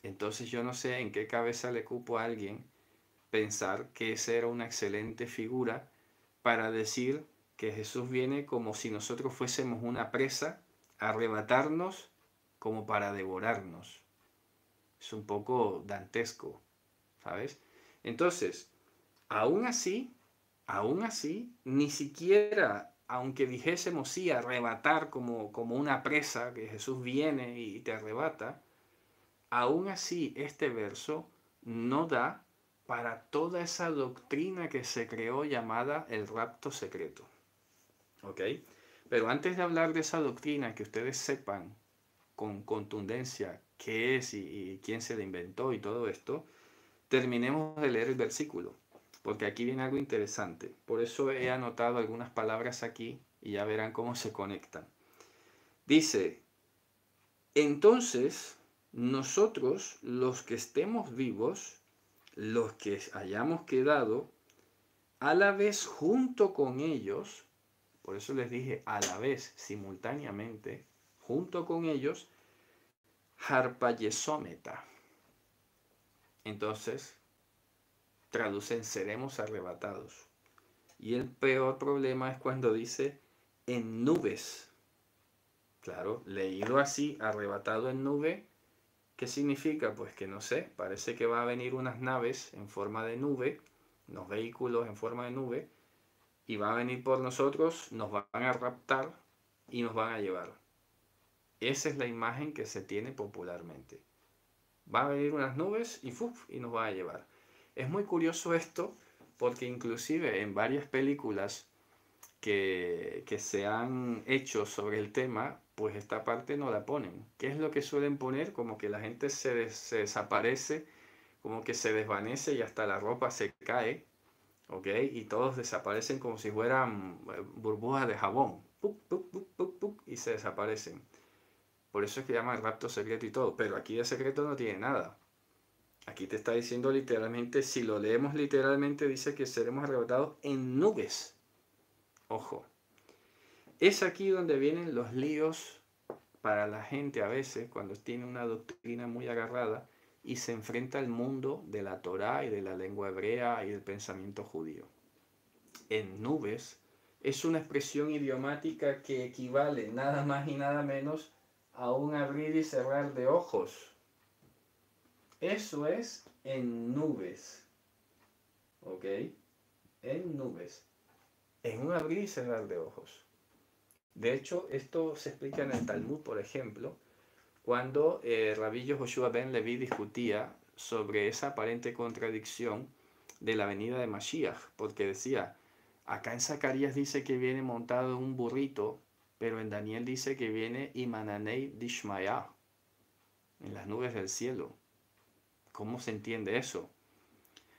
Entonces yo no sé en qué cabeza le cupo a alguien pensar que esa era una excelente figura para decir que Jesús viene como si nosotros fuésemos una presa a arrebatarnos como para devorarnos. Es un poco dantesco, ¿sabes? Entonces, aún así, ni siquiera, aunque dijésemos sí, arrebatar como una presa, que Jesús viene y te arrebata, aún así este verso no da para toda esa doctrina que se creó llamada el rapto secreto. ¿Ok? Pero antes de hablar de esa doctrina, que ustedes sepan con contundencia qué es y quién se la inventó y todo esto, terminemos de leer el versículo, porque aquí viene algo interesante. Por eso he anotado algunas palabras aquí y ya verán cómo se conectan. Dice, entonces nosotros los que estemos vivos, los que hayamos quedado, a la vez junto con ellos, por eso les dije a la vez, simultáneamente, junto con ellos, harpayesómeta. Entonces, traducen seremos arrebatados. Y el peor problema es cuando dice en nubes. Claro, leído así, arrebatado en nube, ¿qué significa? Pues que no sé, parece que va a venir unas naves en forma de nube, unos vehículos en forma de nube, y va a venir por nosotros, nos van a raptar y nos van a llevar. Esa es la imagen que se tiene popularmente. Va a venir unas nubes y nos va a llevar. Es muy curioso esto porque inclusive en varias películas que se han hecho sobre el tema, pues esta parte no la ponen. ¿Qué es lo que suelen poner? Como que la gente se desaparece, como que se desvanece y hasta la ropa se cae, ¿ok? Y todos desaparecen como si fueran burbujas de jabón, ¡puc, puc, puc, puc, puc! Y se desaparecen. Por eso es que llama el rapto secreto y todo, pero aquí de secreto no tiene nada. Aquí te está diciendo literalmente, si lo leemos literalmente, dice que seremos arrebatados en nubes. Ojo. Es aquí donde vienen los líos para la gente a veces cuando tiene una doctrina muy agarrada y se enfrenta al mundo de la Torá y de la lengua hebrea y del pensamiento judío. En nubes es una expresión idiomática que equivale nada más y nada menos a un abrir y cerrar de ojos. Eso es en nubes. ¿Ok? En nubes. En un abrir y cerrar de ojos. De hecho, esto se explica en el Talmud, por ejemplo, cuando Rabbi Yehoshua ben Levi discutía sobre esa aparente contradicción de la venida de Mashiach, porque decía, acá en Zacarías dice que viene montado en un burrito, pero en Daniel dice que viene Imananei Dishmaya, en las nubes del cielo. ¿Cómo se entiende eso?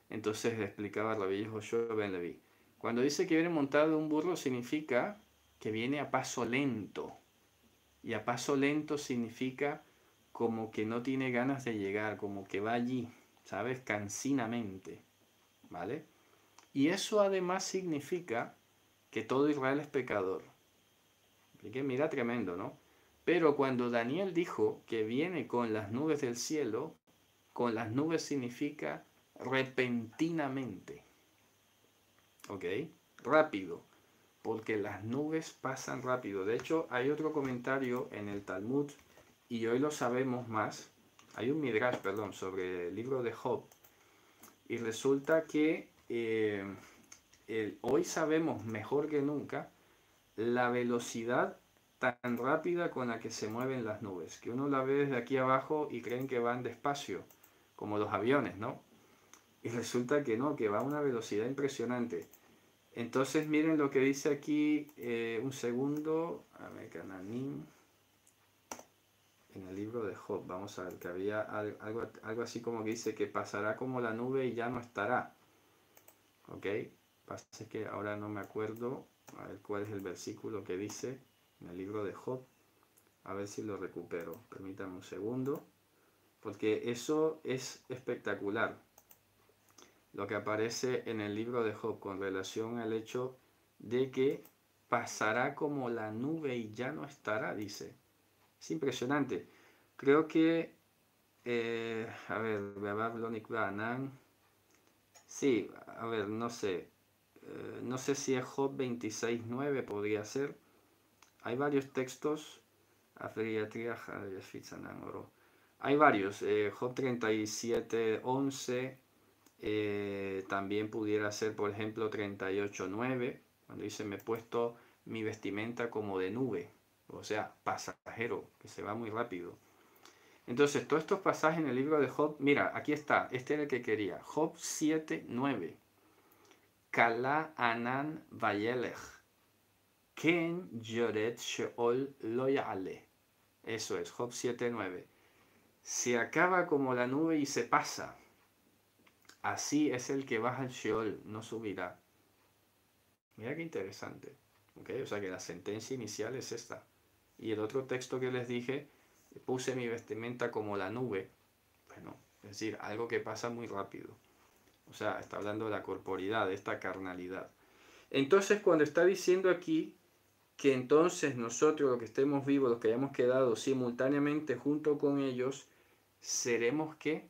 Entonces le explicaba Rabbi Joshua ben Levi. Cuando dice que viene montado en un burro significa que viene a paso lento. Y a paso lento significa como que no tiene ganas de llegar, como que va allí, ¿sabes? Cansinamente, ¿vale? Y eso además significa que todo Israel es pecador. Así que mira, tremendo, ¿no? Pero cuando Daniel dijo que viene con las nubes del cielo, con las nubes significa repentinamente, ¿ok? Rápido, porque las nubes pasan rápido. De hecho, hay otro comentario en el Talmud, y hoy lo sabemos más. Hay un Midrash, perdón, sobre el libro de Job, y resulta que hoy sabemos mejor que nunca la velocidad tan rápida con la que se mueven las nubes, que uno la ve desde aquí abajo y creen que van despacio, como los aviones, ¿no? Y resulta que no, que va a una velocidad impresionante. Entonces miren lo que dice aquí, un segundo, a ver, Cananín, en el libro de Job, vamos a ver, que había algo así como que dice que pasará como la nube y ya no estará. ¿Ok? Pasa que ahora no me acuerdo, a ver cuál es el versículo que dice en el libro de Job, a ver si lo recupero, permítame un segundo, porque eso es espectacular, lo que aparece en el libro de Job con relación al hecho de que pasará como la nube y ya no estará, dice. Es impresionante. Creo que, a ver, sí, a ver, no sé. No sé si es Job 26.9, podría ser. Hay varios textos. Hay varios. Job 37.11. También pudiera ser, por ejemplo, 38.9, cuando dice: me he puesto mi vestimenta como de nube, o sea, pasajero, que se va muy rápido. Entonces, todos estos pasajes en el libro de Job, mira, aquí está, este era el que quería, Job 7.9. Kala anan vayelech, ken yoret sheol lo yale. Eso es, Job 7.9. Se acaba como la nube y se pasa. Así es el que baja al Sheol, no subirá. Mira qué interesante. ¿Okay? O sea que la sentencia inicial es esta. Y el otro texto que les dije, puse mi vestimenta como la nube. Bueno, es decir, algo que pasa muy rápido. O sea, está hablando de la corporidad, de esta carnalidad. Entonces, cuando está diciendo aquí que entonces nosotros, los que estemos vivos, los que hayamos quedado simultáneamente junto con ellos, seremos ¿qué?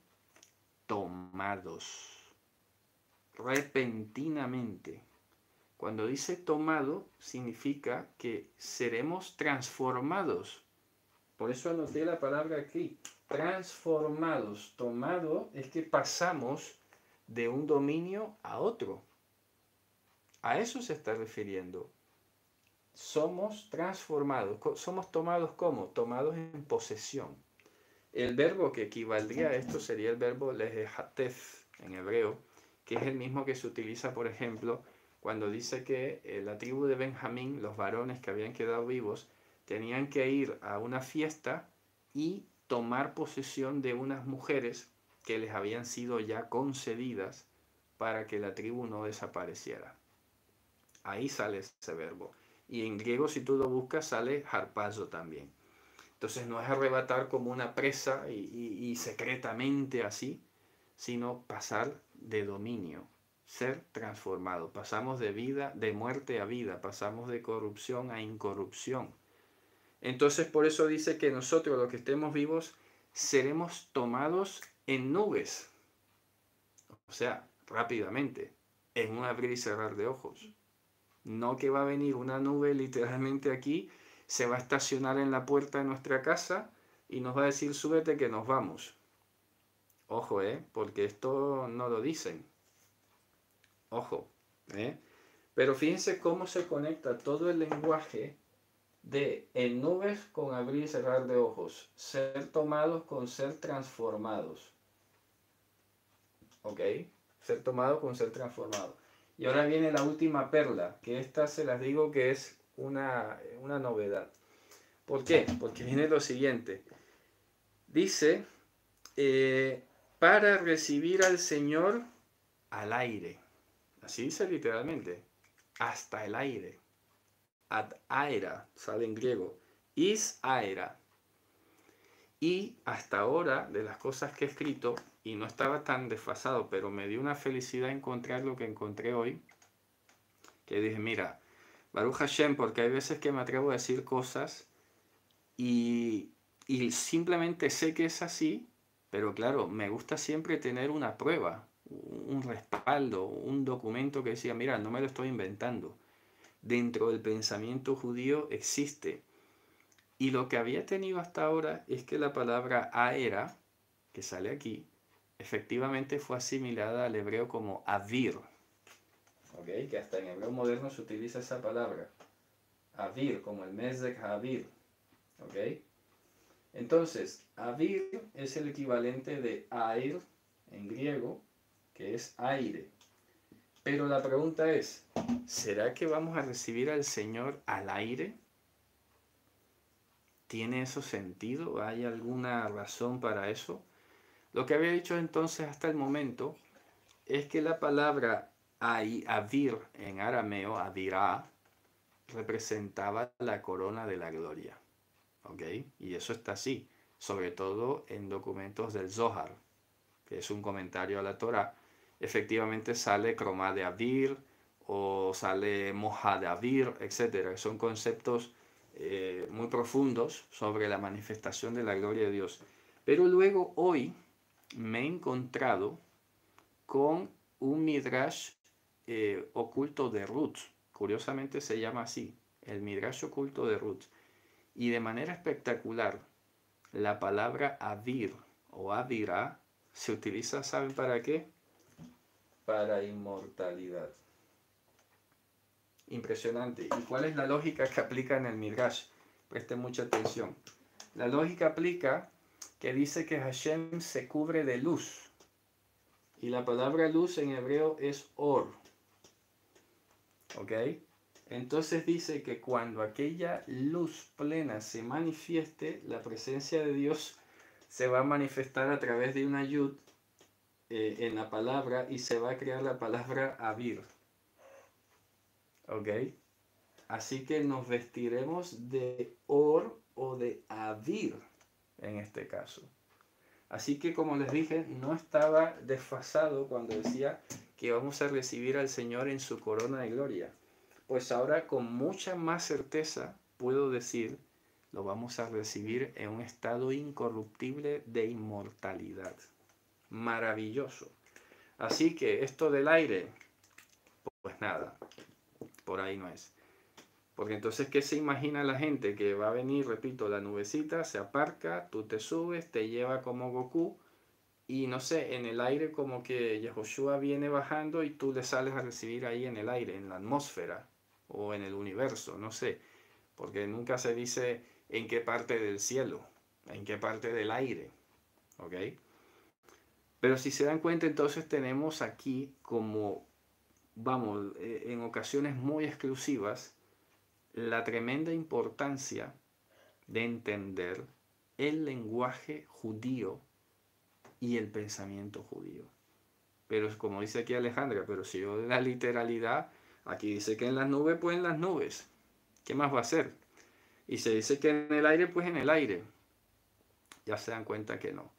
Tomados repentinamente. Cuando dice tomado, significa que seremos transformados. Por eso anoté la palabra aquí, transformados. Tomado es que pasamos de un dominio a otro. A eso se está refiriendo. Somos transformados. Somos tomados ¿cómo? Tomados en posesión. El verbo que equivaldría a esto sería el verbo lehatef en hebreo, que es el mismo que se utiliza, por ejemplo, cuando dice que la tribu de Benjamín, los varones que habían quedado vivos, tenían que ir a una fiesta y tomar posesión de unas mujeres que les habían sido ya concedidas para que la tribu no desapareciera. Ahí sale ese verbo. Y en griego, si tú lo buscas, sale harpazo también. Entonces no es arrebatar como una presa y secretamente así, sino pasar de dominio, ser transformado. Pasamos de vida, de muerte a vida, pasamos de corrupción a incorrupción. Entonces por eso dice que nosotros, los que estemos vivos, seremos tomados en nubes. O sea, rápidamente, en un abrir y cerrar de ojos. No que va a venir una nube literalmente aquí, se va a estacionar en la puerta de nuestra casa y nos va a decir: súbete que nos vamos. Ojo, porque esto no lo dicen. Ojo, Pero fíjense cómo se conecta todo el lenguaje de en nubes con abrir y cerrar de ojos, ser tomados con ser transformados. ¿Ok? Ser tomado con ser transformado. Y ahora viene la última perla, que esta se las digo que es una novedad. ¿Por qué? Porque viene lo siguiente. Dice, para recibir al Señor al aire. Así dice literalmente. Hasta el aire. Ad aera, sale en griego. Is aera. Y hasta ahora, de las cosas que he escrito, y no estaba tan desfasado, pero me dio una felicidad encontrar lo que encontré hoy, que dije, mira, Baruch Hashem, porque hay veces que me atrevo a decir cosas y, y simplemente sé que es así, pero claro, me gusta siempre tener una prueba, un respaldo, un documento que decía, mira, no me lo estoy inventando. Dentro del pensamiento judío existe. Y lo que había tenido hasta ahora es que la palabra aera, que sale aquí, efectivamente fue asimilada al hebreo como avir. ¿Okay? Que hasta en hebreo moderno se utiliza esa palabra. Avir, como el mezek avir. ¿Okay? Entonces, avir es el equivalente de air en griego, que es aire. Pero la pregunta es, ¿será que vamos a recibir al Señor al aire? ¿Tiene eso sentido? ¿Hay alguna razón para eso? Lo que había dicho entonces hasta el momento es que la palabra avir en arameo, avirá, representaba la corona de la gloria. ¿Ok? Y eso está así, sobre todo en documentos del Zohar, que es un comentario a la Torah. Efectivamente sale cromá de avir o sale moja de avir, etc. Son conceptos muy profundos sobre la manifestación de la gloria de Dios. Pero luego hoy me he encontrado con un midrash oculto de Ruth. Curiosamente se llama así, el midrash oculto de Ruth. Y de manera espectacular, la palabra avir o avirá se utiliza, ¿saben para qué? Para inmortalidad. Impresionante. ¿Y cuál es la lógica que aplica en el midrash? Presten mucha atención. La lógica aplica que dice que Hashem se cubre de luz. Y la palabra luz en hebreo es or. ¿Ok? Entonces dice que cuando aquella luz plena se manifieste, la presencia de Dios se va a manifestar a través de una yud en la palabra y se va a crear la palabra avir. ¿Ok? Así que nos vestiremos de or o de avir en este caso. Así que como les dije, no estaba desfasado cuando decía que vamos a recibir al Señor en su corona de gloria. Pues ahora con mucha más certeza puedo decir, lo vamos a recibir en un estado incorruptible de inmortalidad. Maravilloso. Así que esto del aire, pues nada, por ahí no es. Porque entonces, ¿qué se imagina la gente? Que va a venir, repito, la nubecita, se aparca, tú te subes, te lleva como Goku, y no sé, en el aire como que Yehoshua viene bajando y tú le sales a recibir ahí en el aire, en la atmósfera, o en el universo, no sé. Porque nunca se dice en qué parte del cielo, en qué parte del aire, ¿ok? Pero si se dan cuenta, entonces tenemos aquí como, vamos, en ocasiones muy exclusivas, la tremenda importancia de entender el lenguaje judío y el pensamiento judío. Pero es como dice aquí Alejandra, pero si yo de la literalidad, aquí dice que en las nubes, pues en las nubes. ¿Qué más va a ser? Y se dice que en el aire, pues en el aire. Ya se dan cuenta que no.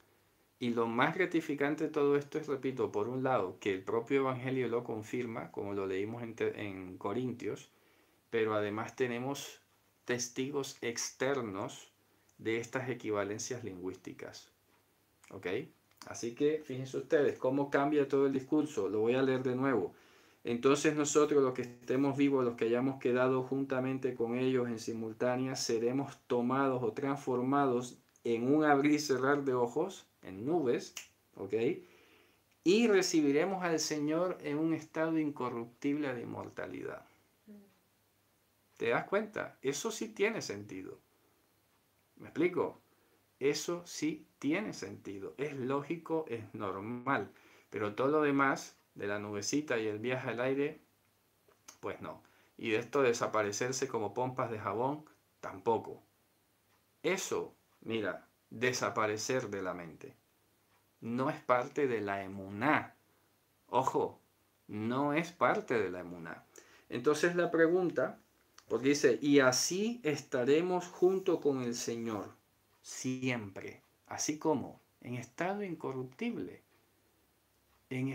Y lo más gratificante de todo esto es, repito, por un lado, que el propio Evangelio lo confirma, como lo leímos en Corintios, pero además tenemos testigos externos de estas equivalencias lingüísticas. ¿Ok? Así que fíjense ustedes cómo cambia todo el discurso. Lo voy a leer de nuevo. Entonces nosotros, los que estemos vivos, los que hayamos quedado juntamente con ellos en simultánea, seremos tomados o transformados en un abrir y cerrar de ojos, en nubes, ¿ok? Y recibiremos al Señor en un estado incorruptible de inmortalidad. ¿Te das cuenta? Eso sí tiene sentido. ¿Me explico? Eso sí tiene sentido. Es lógico, es normal. Pero todo lo demás, de la nubecita y el viaje al aire, pues no. Y de esto desaparecerse como pompas de jabón, tampoco. Eso, mira, desaparecer de la mente, no es parte de la emuná. Ojo, no es parte de la emuná. Entonces la pregunta, porque dice, y así estaremos junto con el Señor, siempre, así como en estado incorruptible, en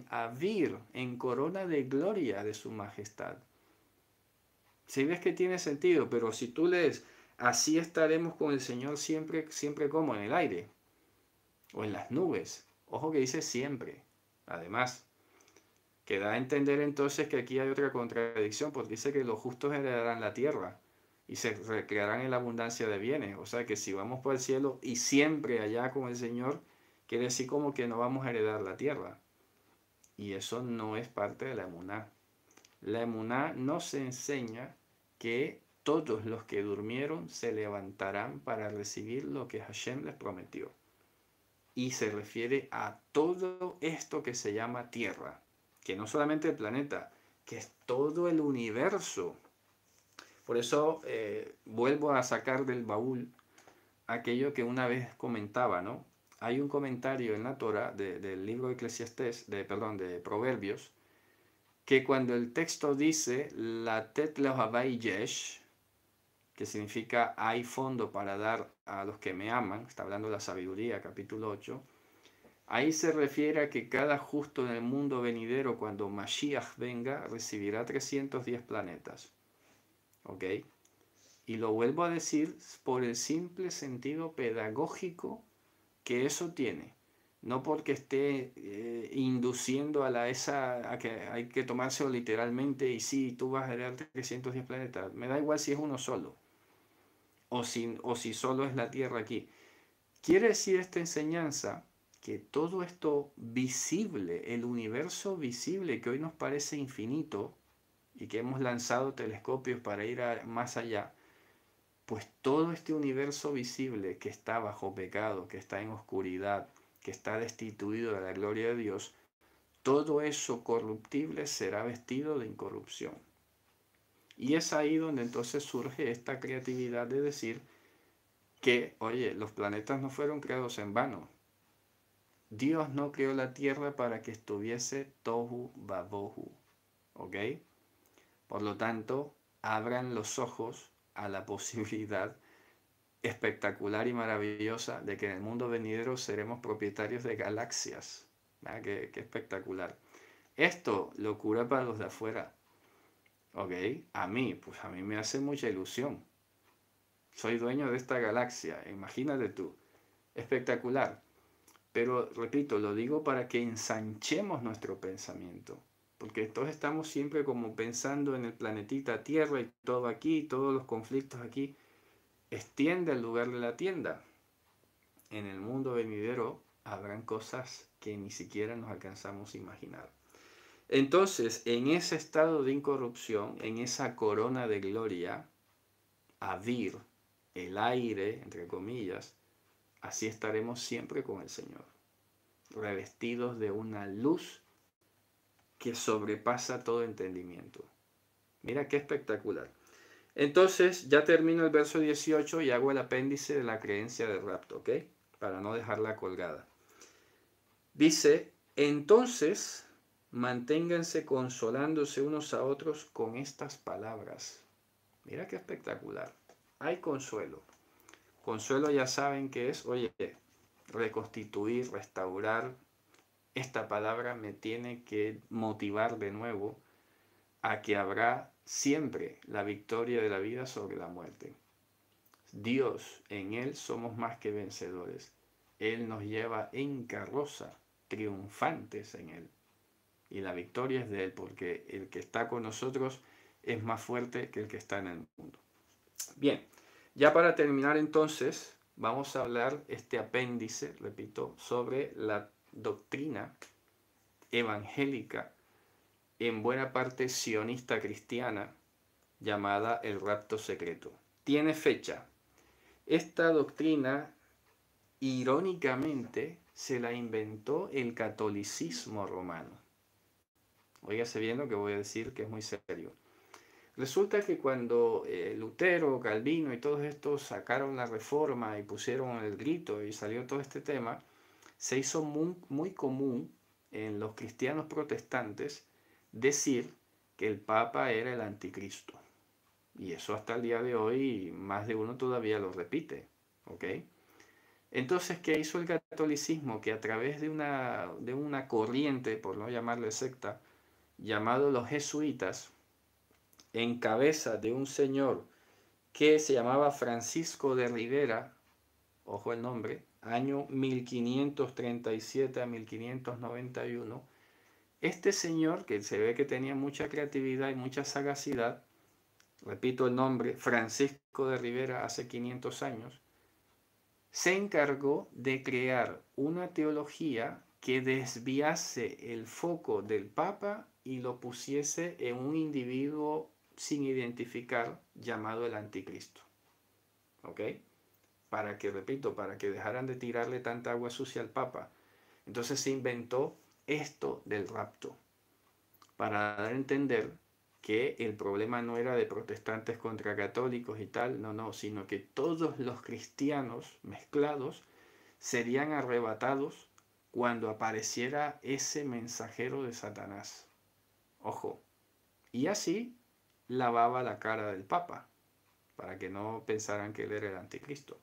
avir, en corona de gloria de su majestad. Si ves que tiene sentido, pero si tú lees, así estaremos con el Señor siempre, siempre como en el aire o en las nubes. Ojo que dice siempre. Además, que da a entender entonces que aquí hay otra contradicción, porque dice que los justos heredarán la tierra y se recrearán en la abundancia de bienes. O sea que si vamos por el cielo y siempre allá con el Señor, quiere decir como que no vamos a heredar la tierra. Y eso no es parte de la emuná. La emuná nos enseña que todos los que durmieron se levantarán para recibir lo que Hashem les prometió. Y se refiere a todo esto que se llama tierra, que no solamente el planeta, que es todo el universo. Por eso vuelvo a sacar del baúl aquello que una vez comentaba, ¿no? Hay un comentario en la Torah del libro de Eclesiastés, de Proverbios, que cuando el texto dice la tet lehavai yesh, que significa hay fondo para dar a los que me aman, está hablando de la sabiduría, capítulo 8, ahí se refiere a que cada justo en el mundo venidero, cuando Mashiach venga, recibirá 310 planetas. ¿Ok? Y lo vuelvo a decir por el simple sentido pedagógico que eso tiene. No porque esté induciendo a que hay que tomárselo literalmente y sí, tú vas a heredar 310 planetas. Me da igual si es uno solo o si solo es la Tierra aquí. Quiere decir esta enseñanza que todo esto visible, el universo visible que hoy nos parece infinito y que hemos lanzado telescopios para ir más allá, pues todo este universo visible que está bajo pecado, que está en oscuridad, que está destituido de la gloria de Dios, todo eso corruptible será vestido de incorrupción. Y es ahí donde entonces surge esta creatividad de decir que, oye, los planetas no fueron creados en vano. Dios no creó la tierra para que estuviese tohu babohu. ¿Ok? Por lo tanto, abran los ojos a la posibilidad espectacular y maravillosa de que en el mundo venidero seremos propietarios de galaxias. Qué espectacular. Esto, locura para los de afuera. ¿Ok? Pues a mí me hace mucha ilusión. Soy dueño de esta galaxia, imagínate tú. Espectacular. Pero, repito, lo digo para que ensanchemos nuestro pensamiento. Porque todos estamos siempre como pensando en el planetita Tierra y todo aquí, todos los conflictos aquí. Extiende el lugar de la tienda. En el mundo venidero habrán cosas que ni siquiera nos alcanzamos a imaginar. Entonces, en ese estado de incorrupción, en esa corona de gloria, avir, el aire, entre comillas, así estaremos siempre con el Señor, revestidos de una luz que sobrepasa todo entendimiento. Mira qué espectacular. Entonces, ya termino el verso 18 y hago el apéndice de la creencia del rapto, ¿ok? Para no dejarla colgada. Dice, entonces, manténganse consolándose unos a otros con estas palabras. Mira qué espectacular. Hay consuelo. Consuelo ya saben que es, oye, reconstituir, restaurar. Esta palabra me tiene que motivar de nuevo a que habrá siempre la victoria de la vida sobre la muerte. Dios, en Él somos más que vencedores. Él nos lleva en carroza, triunfantes en Él. Y la victoria es de Él, porque el que está con nosotros es más fuerte que el que está en el mundo. Bien, ya para terminar entonces, vamos a hablar este apéndice, repito, sobre la doctrina evangélica, en buena parte sionista cristiana, llamada el rapto secreto. Tiene fecha. Esta doctrina, irónicamente, se la inventó el catolicismo romano. Óigase bien lo que voy a decir, que es muy serio. Resulta que cuando Lutero, Calvino y todos estos sacaron la reforma y pusieron el grito y salió todo este tema, se hizo muy común en los cristianos protestantes decir que el Papa era el anticristo. Y eso hasta el día de hoy más de uno todavía lo repite. ¿Ok? Entonces, ¿qué hizo el catolicismo? Que a través de una corriente, por no llamarle secta, llamado los jesuitas, en cabeza de un señor que se llamaba Francisco de Rivera, ojo el nombre, año 1537 a 1591, este señor, que se ve que tenía mucha creatividad y mucha sagacidad, repito el nombre, Francisco de Rivera, hace 500 años, se encargó de crear una teología que desviase el foco del Papa y lo pusiese en un individuo sin identificar llamado el anticristo. ¿Ok? Para que, repito, para que dejaran de tirarle tanta agua sucia al Papa. Entonces se inventó esto del rapto, para dar a entender que el problema no era de protestantes contra católicos y tal, no, sino que todos los cristianos mezclados serían arrebatados cuando apareciera ese mensajero de Satanás. Ojo. Y así lavaba la cara del Papa, para que no pensaran que él era el anticristo.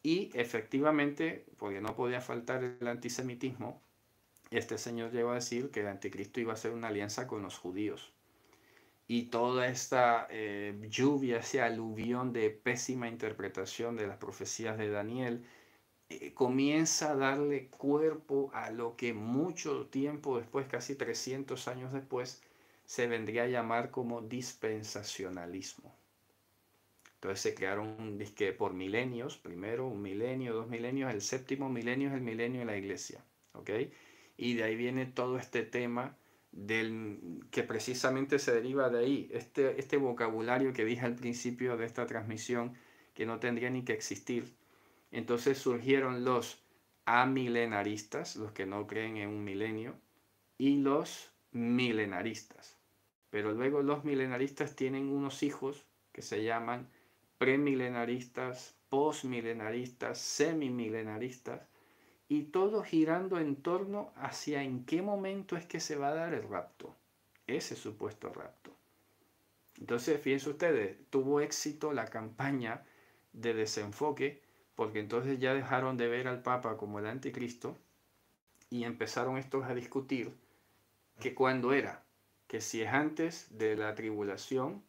Y efectivamente, porque no podía faltar el antisemitismo, este señor llegó a decir que el anticristo iba a hacer una alianza con los judíos. Y toda esta lluvia, ese aluvión de pésima interpretación de las profecías de Daniel, comienza a darle cuerpo a lo que mucho tiempo después, casi 300 años después, se vendría a llamar como dispensacionalismo. Entonces se crearon un disque por milenios, primero un milenio, 2 milenios, el séptimo milenio es el milenio de la iglesia, ¿ok? Y de ahí viene todo este tema que precisamente se deriva de ahí, este vocabulario que dije al principio de esta transmisión, que no tendría ni que existir. Entonces surgieron los amilenaristas, los que no creen en un milenio, y los milenaristas. Pero luego los milenaristas tienen unos hijos que se llaman premilenaristas, postmilenaristas, semimilenaristas, y todo girando en torno hacia en qué momento es que se va a dar el rapto, ese supuesto rapto. Entonces, fíjense ustedes, tuvo éxito la campaña de desenfoque, porque entonces ya dejaron de ver al Papa como el anticristo y empezaron estos a discutir que cuándo era, que si es antes de la tribulación,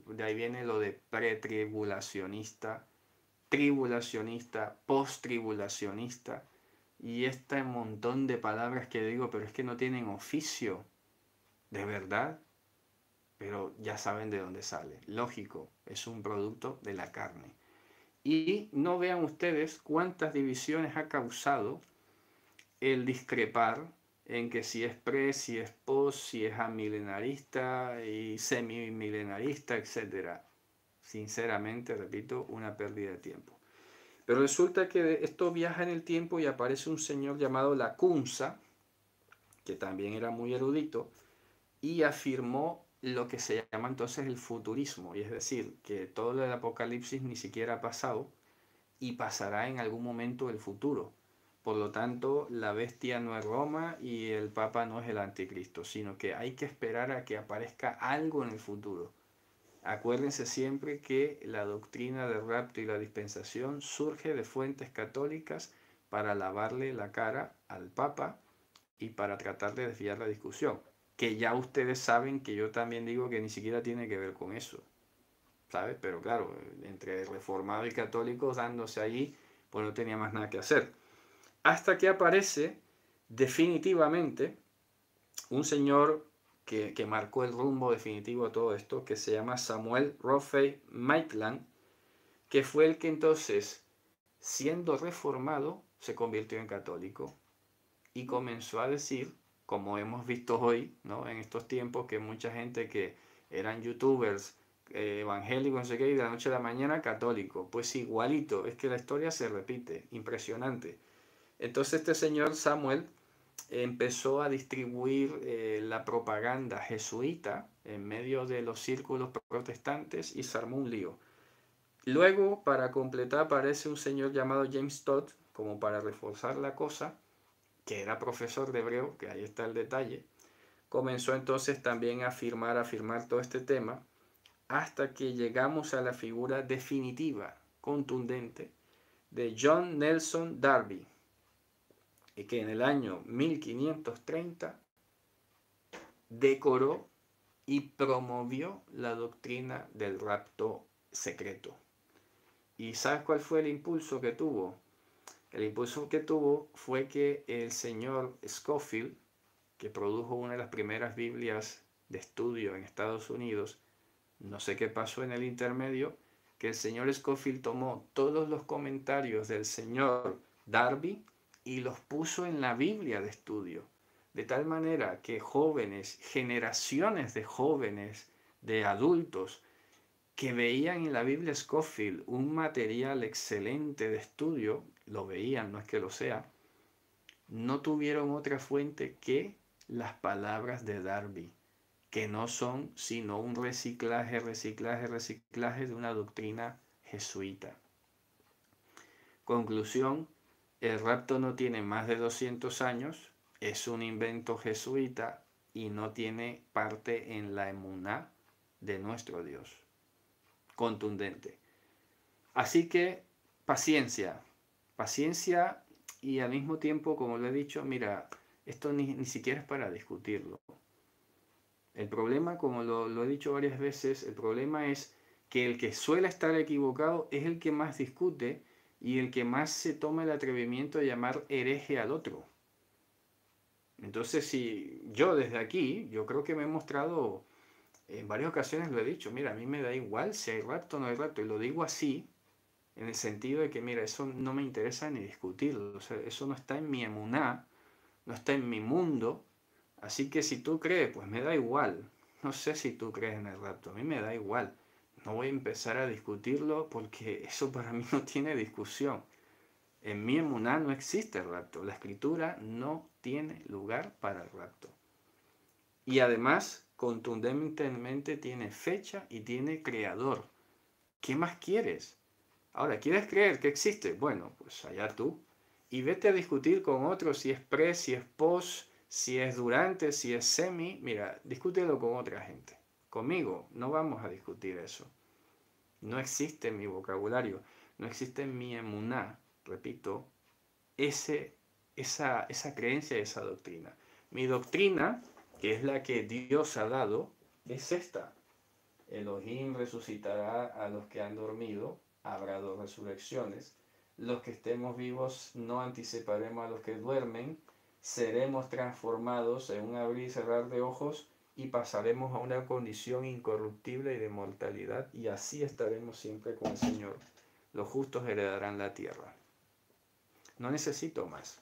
de ahí viene lo de pretribulacionista, tribulacionista, post-tribulacionista, y este montón de palabras que digo, pero es que no tienen oficio, de verdad, pero ya saben de dónde sale. Lógico, es un producto de la carne. Y no vean ustedes cuántas divisiones ha causado el discrepar en que si es pre, si es post, si es amilenarista y semimilenarista, etc. Sinceramente, repito, una pérdida de tiempo. Pero resulta que esto viaja en el tiempo y aparece un señor llamado Lacunza, que también era muy erudito, y afirmó lo que se llama entonces el futurismo, y es decir, que todo el apocalipsis ni siquiera ha pasado y pasará en algún momento el futuro. Por lo tanto, la bestia no es Roma y el Papa no es el anticristo, sino que hay que esperar a que aparezca algo en el futuro. Acuérdense siempre que la doctrina del rapto y la dispensación surge de fuentes católicas para lavarle la cara al Papa y para tratar de desviar la discusión. Que ya ustedes saben que yo también digo que ni siquiera tiene que ver con eso, ¿sabes? Pero claro, entre reformados y católicos dándose ahí, pues no tenía más nada que hacer. Hasta que aparece definitivamente un señor que marcó el rumbo definitivo de todo esto, que se llama Samuel Rothey Maitland, que fue el que entonces, siendo reformado, se convirtió en católico y comenzó a decir, como hemos visto hoy, ¿no? En estos tiempos, que mucha gente que eran youtubers, evangélicos, no sé qué, y de la noche a la mañana católico. Pues igualito, es que la historia se repite, impresionante. Entonces este señor Samuel empezó a distribuir la propaganda jesuita en medio de los círculos protestantes y se armó un lío. Luego, para completar, aparece un señor llamado James Todd, como para reforzar la cosa, que era profesor de hebreo, que ahí está el detalle. Comenzó entonces también a afirmar todo este tema, hasta que llegamos a la figura definitiva, contundente, de John Nelson Darby, y que en el año 1530 decoró y promovió la doctrina del rapto secreto. ¿Y sabes cuál fue el impulso que tuvo? El impulso que tuvo fue que el señor Scofield, que produjo una de las primeras Biblias de estudio en Estados Unidos, no sé qué pasó en el intermedio, que el señor Scofield tomó todos los comentarios del señor Darby y los puso en la Biblia de estudio. De tal manera que jóvenes, generaciones de jóvenes, de adultos, que veían en la Biblia Scofield un material excelente de estudio, lo veían, no es que lo sea, no tuvieron otra fuente que las palabras de Darby, que no son sino un reciclaje de una doctrina jesuita. Conclusión, el rapto no tiene más de 200 años, es un invento jesuita y no tiene parte en la emuná de nuestro Dios. Contundente. Así que paciencia, paciencia y al mismo tiempo, como lo he dicho, mira, esto ni siquiera es para discutirlo. El problema, como lo he dicho varias veces, el problema es que el que suele estar equivocado es el que más discute y el que más se toma el atrevimiento de llamar hereje al otro. Entonces, si yo desde aquí, yo creo que me he mostrado, en varias ocasiones lo he dicho, mira, a mí me da igual si hay rapto o no hay rapto, y lo digo así, en el sentido de que, mira, eso no me interesa ni discutirlo, o sea, eso no está en mi emuná, no está en mi mundo, así que si tú crees, pues me da igual. No sé si tú crees en el rapto, a mí me da igual. No voy a empezar a discutirlo porque eso para mí no tiene discusión. En mi emuná no existe el rapto, la escritura no tiene lugar para el rapto. Y además, contundentemente tiene fecha y tiene creador. ¿Qué más quieres? Ahora, ¿quieres creer que existe? Bueno, pues allá tú. Y vete a discutir con otros si es pre, si es post, si es durante, si es semi. Mira, discútelo con otra gente. Conmigo no vamos a discutir eso. No existe en mi vocabulario, no existe en mi emuná, repito, esa creencia, esa doctrina. Mi doctrina, que es la que Dios ha dado, es esta. Elohim resucitará a los que han dormido, habrá dos resurrecciones. Los que estemos vivos no anticiparemos a los que duermen, seremos transformados en un abrir y cerrar de ojos y pasaremos a una condición incorruptible y de mortalidad y así estaremos siempre con el Señor. Los justos heredarán la tierra. No necesito más.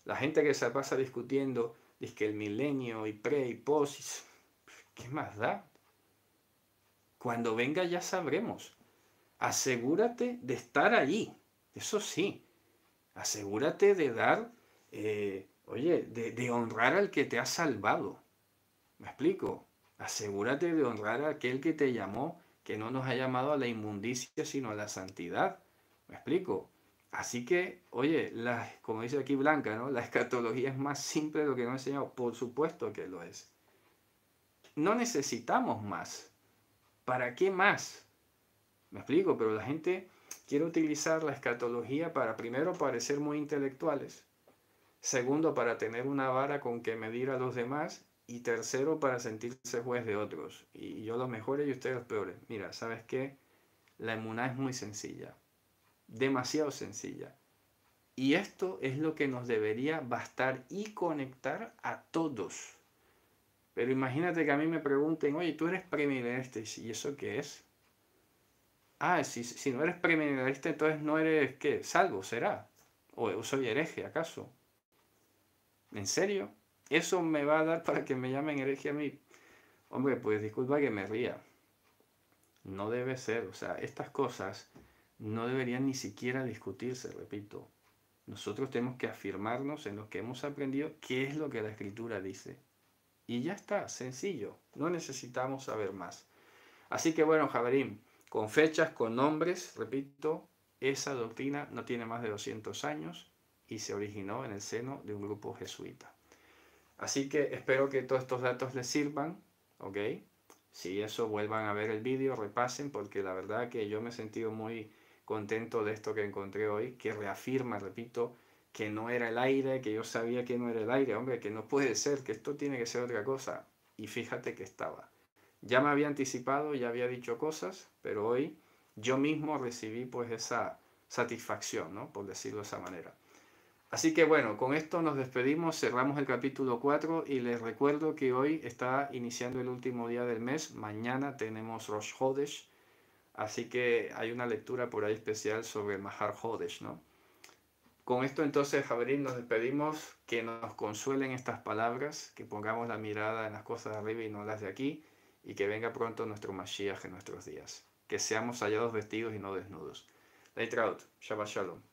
La gente que se pasa discutiendo, dice que el milenio y pre y post, ¿qué más da? Cuando venga ya sabremos. Asegúrate de estar allí. Eso sí. Asegúrate de dar, de honrar al que te ha salvado. ¿Me explico? Asegúrate de honrar a aquel que te llamó, que no nos ha llamado a la inmundicia, sino a la santidad. ¿Me explico? Así que, oye, como dice aquí Blanca, ¿no? La escatología es más simple de lo que nos ha enseñado. Por supuesto que lo es. No necesitamos más. ¿Para qué más? Me explico, pero la gente quiere utilizar la escatología para, primero, parecer muy intelectuales, segundo, para tener una vara con que medir a los demás, y tercero, para sentirse juez de otros. Y yo los mejores y ustedes los peores. Mira, ¿sabes qué? La emuná es muy sencilla, demasiado sencilla. Y esto es lo que nos debería bastar y conectar a todos. Pero imagínate que a mí me pregunten, oye, tú eres premilenialista, ¿y eso qué es? Ah, si no eres premilenialista, entonces no eres, ¿qué? Salvo, será. O soy hereje, ¿acaso? ¿En serio? ¿Eso me va a dar para que me llamen hereje a mí? Hombre, pues disculpa que me ría. No debe ser, o sea, estas cosas no deberían ni siquiera discutirse, repito. Nosotros tenemos que afirmarnos en lo que hemos aprendido, qué es lo que la Escritura dice. Y ya está, sencillo, no necesitamos saber más. Así que bueno, Javerín, con fechas, con nombres, repito, esa doctrina no tiene más de 200 años y se originó en el seno de un grupo jesuita. Así que espero que todos estos datos les sirvan, ¿ok? Si eso, vuelvan a ver el vídeo, repasen, porque la verdad que yo me he sentido muy contento de esto que encontré hoy, que reafirma, repito, que no era el aire, que yo sabía que no era el aire, hombre, que no puede ser, que esto tiene que ser otra cosa. Y fíjate que estaba. Ya me había anticipado, ya había dicho cosas, pero hoy yo mismo recibí pues esa satisfacción, ¿no? Por decirlo de esa manera. Así que bueno, con esto nos despedimos, cerramos el capítulo 4 y les recuerdo que hoy está iniciando el último día del mes, mañana tenemos Rosh Hodesh, así que hay una lectura por ahí especial sobre Mahar Hodesh, ¿no? Con esto entonces, Javerín, nos despedimos, que nos consuelen estas palabras, que pongamos la mirada en las cosas de arriba y no las de aquí, y que venga pronto nuestro Mashiach en nuestros días, que seamos hallados vestidos y no desnudos. Leitraut, Shabbat Shalom.